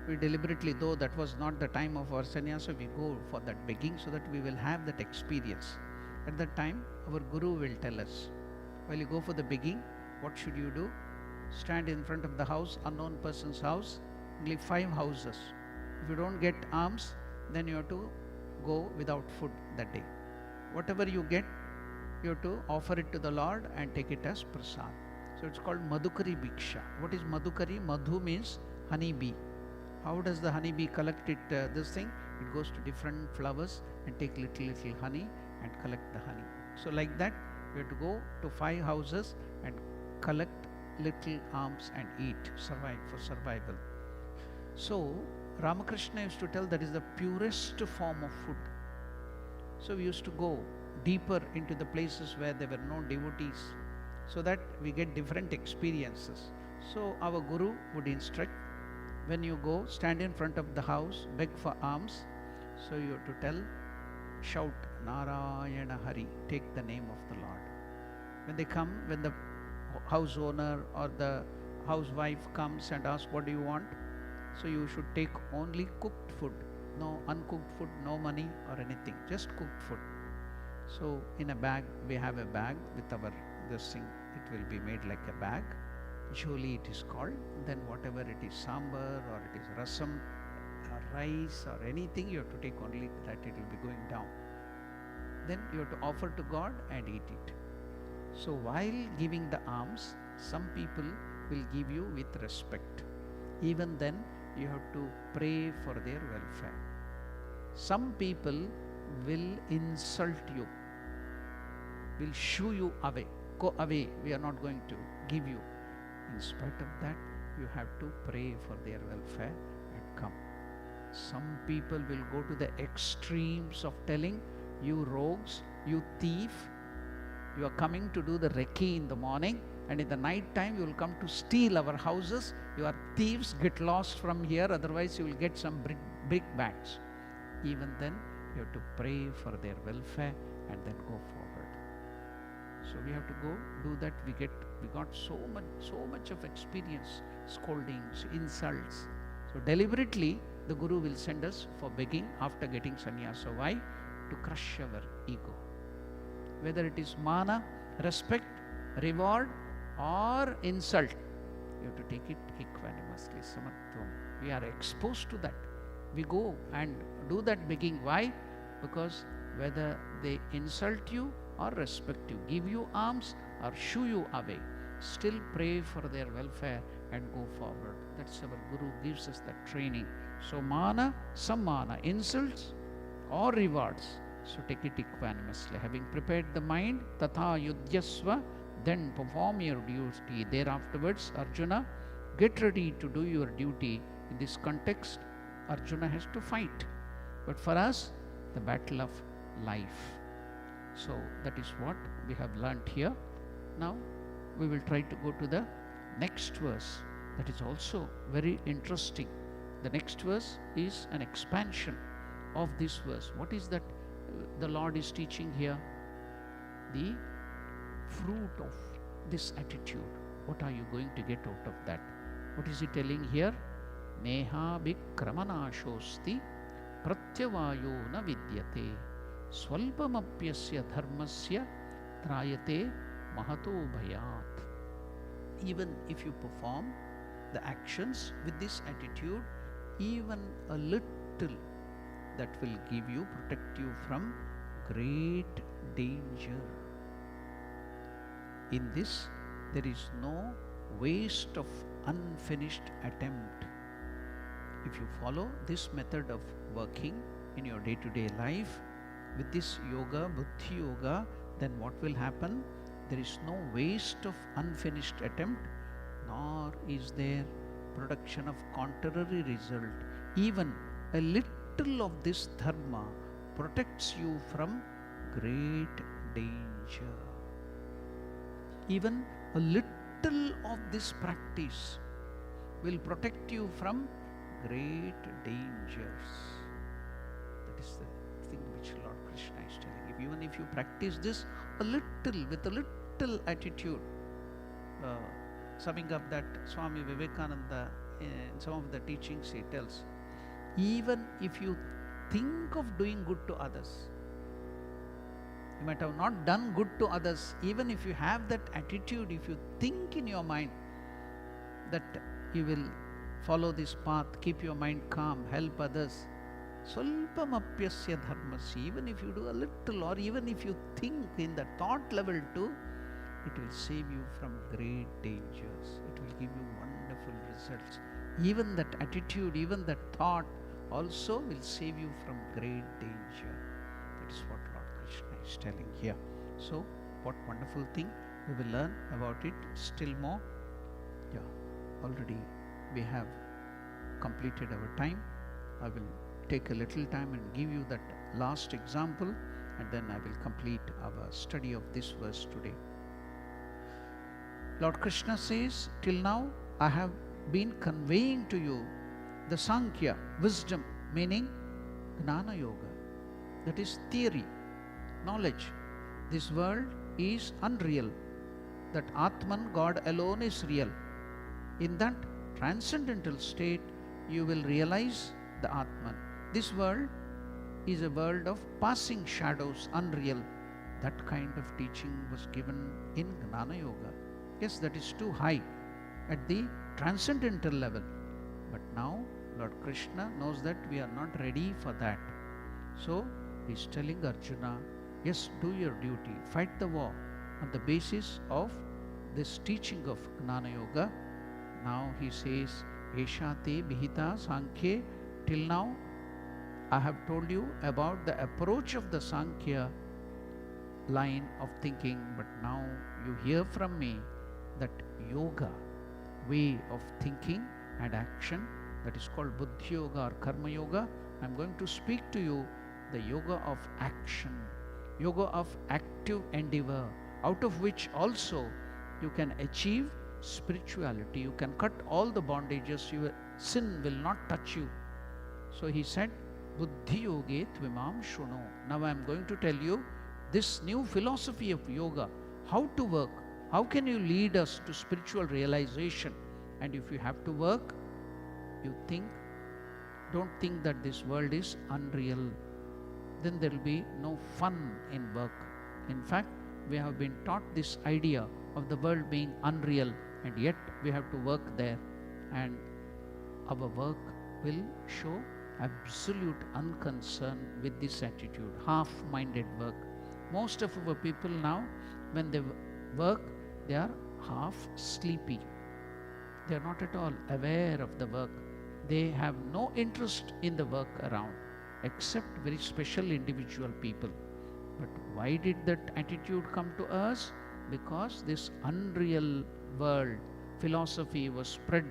We deliberately, though that was not the time of our sannyasa, we go for that begging so that we will have that experience. At that time, our guru will tell us, while you go for the begging, what should you do? Stand in front of the house, unknown person's house, only 5 houses. If you don't get alms, then you have to go without food that day. Whatever you get, you have to offer it to the Lord and take it as prasad. So it's called Madhukari Bhiksha. What is Madhukari? Madhu means honey bee. How does the honey bee collect it? This thing, it goes to different flowers and take little honey and collect the honey. So like that, we have to go to 5 houses and collect little alms and eat, survive for survival. So Ramakrishna used to tell that is the purest form of food. So we used to go deeper into the places where there were no devotees, so that we get different experiences. So our guru would instruct, when you go, stand in front of the house, beg for alms. So you have to tell, shout Narayana Hari, take the name of the Lord. When they come, when the house owner or the housewife comes and asks, what do you want? So you should take only cooked food, no uncooked food, no money or anything, just cooked food. So in a bag, we have a bag with our this thing, it will be made like a bag. Jholi it is called. Then whatever it is, sambar or it is rasam or rice or anything, you have to take only that, it will be going down. Then you have to offer to God and eat it. So while giving the alms, some people will give you with respect. Even then, you have to pray for their welfare. Some people will insult you, will shoo you away. Go away, we are not going to give you. In spite of that, you have to pray for their welfare and come. Some people will go to the extremes of telling, you rogues, you thief, you are coming to do the recce in the morning, and in the night time you will come to steal our houses. You are thieves, get lost from here, otherwise you will get some big bags. Even then, you have to pray for their welfare and then go forward. So we have to go do that. We got so much of experience, scoldings, insults. So deliberately, the Guru will send us for begging after getting sannyasa. Why? To crush our ego. Whether it is mana, respect, reward, or insult, you have to take it equanimously, samatvam. We are exposed to that. We go and do that begging. Why? Because whether they insult you or respect you, give you alms or shoo you away, still pray for their welfare and go forward. That's our Guru gives us that training. So some mana, insults or rewards. So take it equanimously. Having prepared the mind, tatha yudhyasva, then perform your duty. Thereafterwards, Arjuna, get ready to do your duty. In this context, Arjuna has to fight. But for us, the battle of life. So that is what we have learnt here. Now we will try to go to the next verse. That is also very interesting. The next verse is an expansion of this verse. What is that the Lord is teaching here? The fruit of this attitude. What are you going to get out of that? What is he telling here? Neha bhikramanashosti pratyavayo na vidyate swalpamapyasya dharmasya trayate mahato bhayat. Even if you perform the actions with this attitude, even a little, that will give you, protect you from great danger. In this, there is no waste of unfinished attempt. If you follow this method of working in your day-to-day life, with this yoga, buddhi yoga, then what will happen? There is no waste of unfinished attempt, nor is there production of contrary result. Even a little of this dharma protects you from great danger. Even a little of this practice will protect you from great dangers. That is the thing which Lord Krishna is telling. Even if you practice this a little, with a little attitude, summing up that Swami Vivekananda in some of the teachings he tells, even if you think of doing good to others, you might have not done good to others, even if you have that attitude, if you think in your mind that you will follow this path, keep your mind calm, help others, swalpamapyasya dharmasya, even if you do a little, or even if you think in the thought level too, it will save you from great dangers. It will give you wonderful results. Even that attitude, even that thought also will save you from great danger. That is what Lord Krishna is telling here. So, what wonderful thing. We will learn about it still more. Yeah, already we have completed our time. I will take a little time and give you that last example, and then I will complete our study of this verse today. Lord Krishna says, till now I have been conveying to you the Sankhya, wisdom, meaning Gnana Yoga. That is theory, knowledge. This world is unreal. That Atman, God alone, is real. In that transcendental state, you will realize the Atman. This world is a world of passing shadows, unreal. That kind of teaching was given in Gnana Yoga. Yes, that is too high at the transcendental level. But now Lord Krishna knows that we are not ready for that. So he is telling Arjuna, yes, do your duty, fight the war on the basis of this teaching of Gnana Yoga. Now he says, Eshate Bihita Sankhya. Till now I have told you about the approach of the Sankhya line of thinking, but now you hear from me that yoga, way of thinking and action, that is called buddhi yoga or karma yoga. I am going to speak to you the yoga of action, yoga of active endeavor, out of which also you can achieve spirituality. You can cut all the bondages, your sin will not touch you. So he said, buddhi yoge tvimam shuno. Now I am going to tell you this new philosophy of yoga, how to work. How can you lead us to spiritual realization? And if you have to work, you think, don't think that this world is unreal. Then there will be no fun in work. In fact, we have been taught this idea of the world being unreal, and yet we have to work there. And our work will show absolute unconcern with this attitude, half-minded work. Most of our people now, when they work, they are half sleepy. They are not at all aware of the work. They have no interest in the work around, except very special individual people. But why did that attitude come to us? Because this unreal world philosophy was spread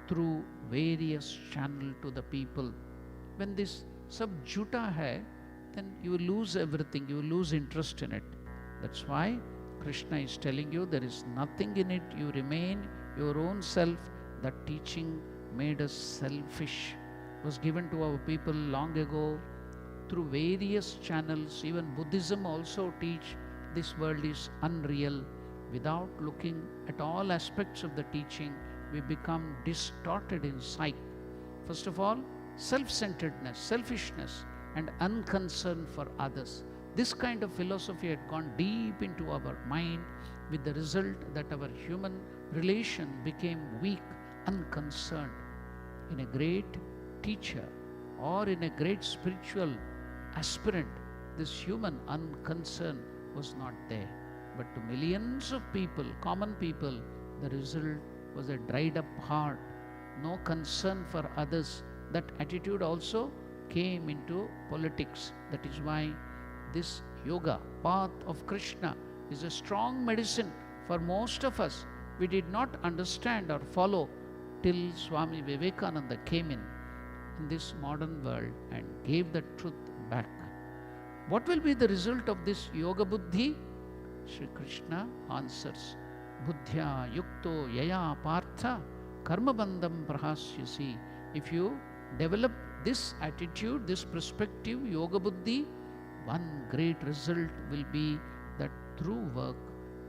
through various channels to the people. When this sab jhuta hai, then you will lose everything, you will lose interest in it. That's why Krishna is telling you there is nothing in it, you remain your own self. That teaching made us selfish. It was given to our people long ago through various channels. Even Buddhism also teach this world is unreal. Without looking at all aspects of the teaching, we become distorted in sight. First of all, self-centeredness, selfishness, and unconcern for others. This kind of philosophy had gone deep into our mind, with the result that our human relation became weak, unconcerned. In a great teacher or in a great spiritual aspirant, this human unconcern was not there. But to millions of people, common people, the result was a dried up heart, no concern for others. That attitude also came into politics. That is why this yoga, path of Krishna, is a strong medicine for most of us. We did not understand or follow till Swami Vivekananda came in this modern world and gave the truth back. What will be the result of this yoga buddhi? Sri Krishna answers, Buddhya yukto yaya partha karma bandham prahasyasi. If you develop this attitude, this perspective, yoga buddhi, one great result will be that through work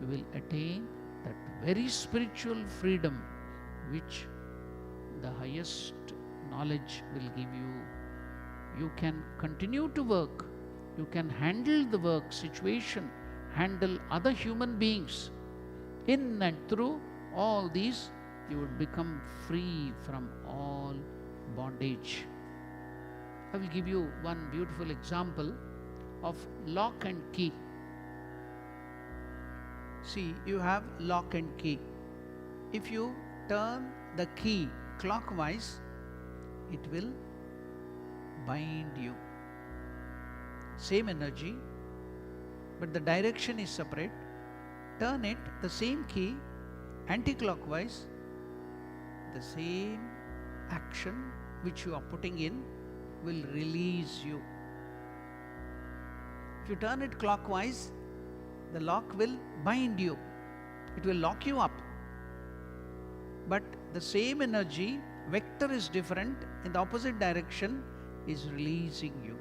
you will attain that very spiritual freedom which the highest knowledge will give you. You can continue to work, you can handle the work situation, handle other human beings. In and through all these, you would become free from all bondage. I will give you one beautiful example of lock and key. See, you have lock and key. If you turn the key clockwise, it will bind you. Same energy, but the direction is separate. Turn it, the same key, anti-clockwise, the same action which you are putting in will release you. If you turn it clockwise, the lock will bind you. It will lock you up. But the same energy, vector is different, in the opposite direction is releasing you.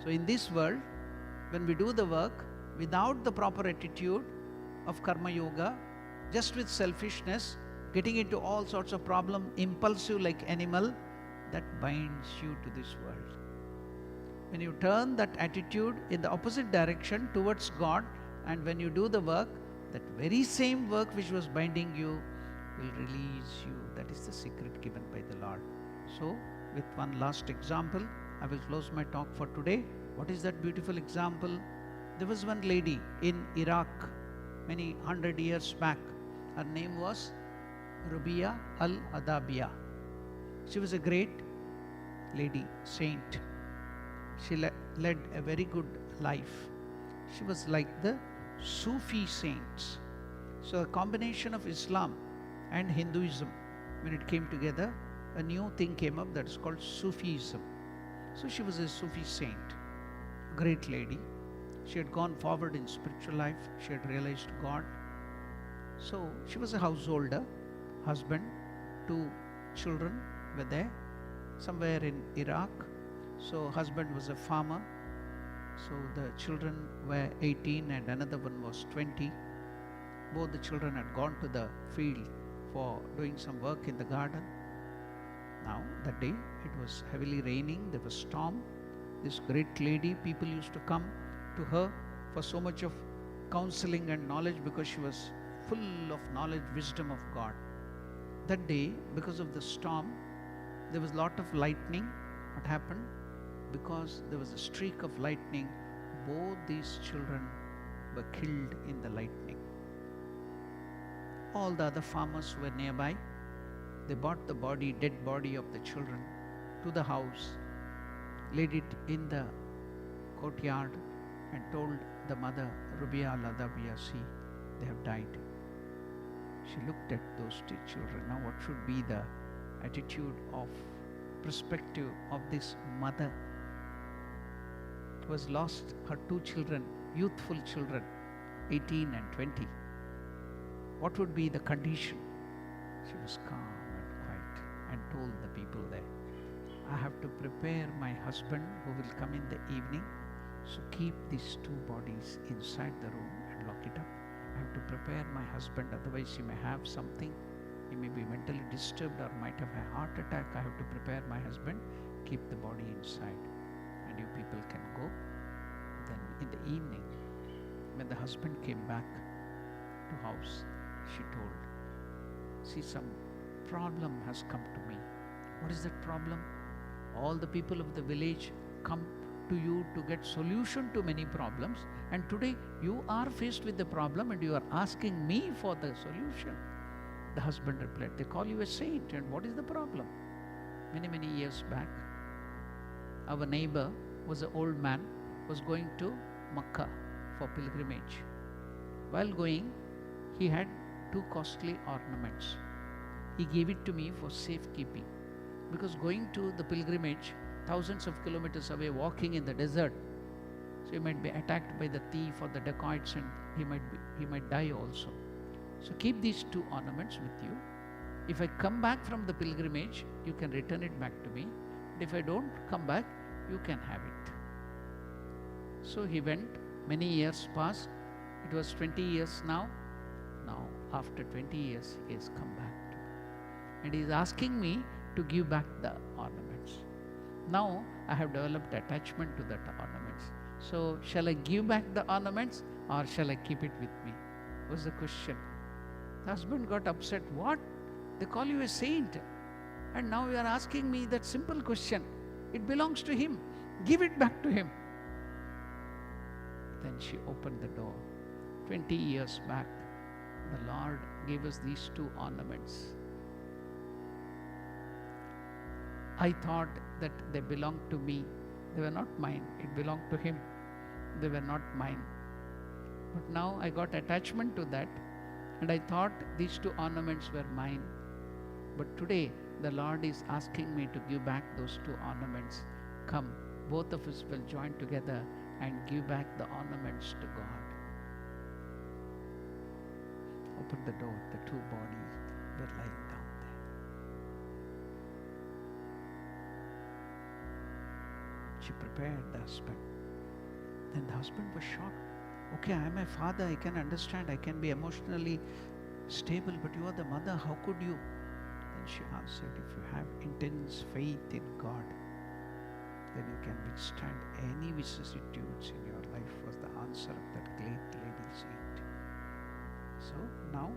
So in this world, when we do the work without the proper attitude of karma yoga, just with selfishness, getting into all sorts of problem, impulsive like animal, that binds you to this world. When you turn that attitude in the opposite direction towards God, and when you do the work, that very same work which was binding you will release you. That is the secret given by the Lord. So, with one last example, I will close my talk for today. What is that beautiful example? There was one lady in Iraq many 100 years back. Her name was Rubiya al-Adabiya. She was a great lady, saint. She led a very good life. She was like the Sufi saints. So a combination of Islam and Hinduism, when it came together, a new thing came up that is called Sufism. So she was a Sufi saint, great lady. She had gone forward in spiritual life. She had realized God. So she was a householder, husband, 2 children were there, somewhere in Iraq. So husband was a farmer. So the children were 18 and another one was 20. Both the children had gone to the field for doing some work in the garden. Now that day it was heavily raining, there was storm. This great lady, people used to come to her for so much of counseling and knowledge because she was full of knowledge, wisdom of God. That day, because of the storm, there was a lot of lightning. What happened? Because there was a streak of lightning, both these children were killed in the lightning. all the other farmers who were nearby. They brought the dead body of the children to the house, laid it in the courtyard and told the mother, Rubia Ladabia, see, they have died. She looked at those two children. Now what should be the attitude of perspective of this mother who has lost her two children, youthful children, 18 and 20. What would be the condition? She was calm and quiet and told the people there, I have to prepare my husband who will come in the evening. So keep these two bodies inside the room and lock it up. I have to prepare my husband, otherwise he may have something. He may be mentally disturbed or might have a heart attack. I have to prepare my husband, keep the body inside, and you people can go. Then in the evening, when the husband came back to house, she told, see, some problem has come to me. What is that problem? All the people of the village come to you to get solution to many problems, and today you are faced with the problem and you are asking me for the solution. The husband replied, they call you a saint, and what is the problem? Many years back, our neighbor was an old man, was going to Makkah for pilgrimage. While going, he had two costly ornaments. He gave it to me for safekeeping, because going to the pilgrimage thousands of kilometers away, walking in the desert, so he might be attacked by the thief or the dacoits, and he might die also. So keep these two ornaments with you. If I come back from the pilgrimage, you can return it back to me. And if I don't come back, you can have it. So he went. Many years passed. It was 20 years now. Now, after 20 years, he has come back to me. And he is asking me to give back the ornaments. Now, I have developed attachment to that ornaments. So, shall I give back the ornaments or shall I keep it with me? Was the question. The husband got upset. What? They call you a saint. And now you are asking me that simple question. It belongs to him. Give it back to him. Then she opened the door. 20 years back, the Lord gave us these two ornaments. I thought that they belonged to me. They were not mine. It belonged to him. They were not mine. But now I got attachment to that, and I thought these two ornaments were mine. But today the Lord is asking me to give back those two ornaments. Come, both of us will join together and give back the ornaments to God. Open the door. The two bodies were lying down there. She prepared the husband. Then the husband was shocked. Okay, I am a father, I can understand, I can be emotionally stable, but you are the mother, how could you? Then she answered, if you have intense faith in God, then you can withstand any vicissitudes in your life, was the answer of that great lady saint. So now,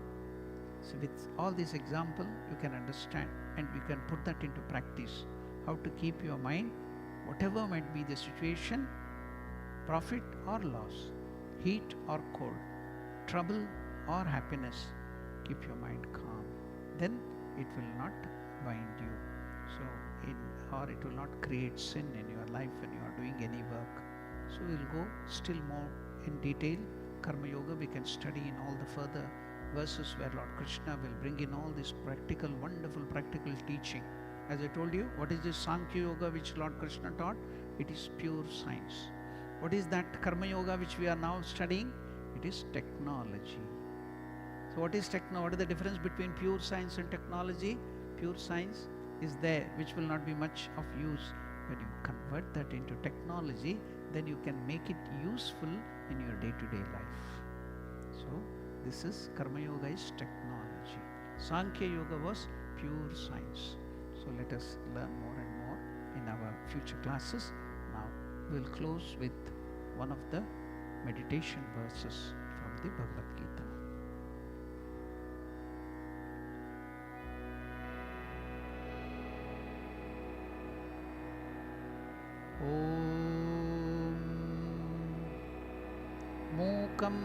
with all this example, you can understand and you can put that into practice, how to keep your mind, whatever might be the situation, profit or loss, heat or cold, trouble or happiness, keep your mind calm. Then it will not bind you. Or it will not create sin in your life when you are doing any work. So we'll go still more in detail. Karma Yoga we can study in all the further verses where Lord Krishna will bring in all this practical, wonderful practical teaching. As I told you, what is this Sankhya Yoga which Lord Krishna taught? It is pure science. What is that Karma Yoga which we are now studying? It is technology. So what is what is the difference between pure science and technology? Pure science is there, which will not be much of use. When you convert that into technology, then you can make it useful in your day-to-day life. So this is Karma Yoga is technology. Sankhya Yoga was pure science. So let us learn more and more in our future classes. Now we will close with one of the meditation verses from the Bhagavad Gita. Om Mukam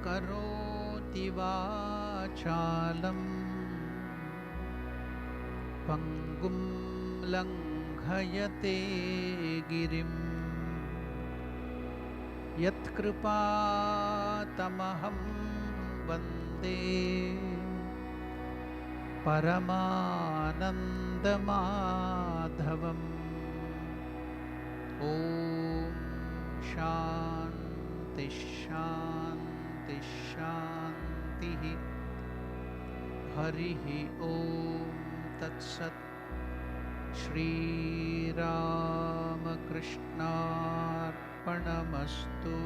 Karoti Vachalam वाचालं पङ्गुं लङ्घयते गिरिं यत्कृपातमहं वन्दे परमानन्दमाधवम्। ॐ शान्ति शान्ति शान्तिः। हरिः ॐ तत्सत्। श्रीरामकृष्णार्पणमस्तु।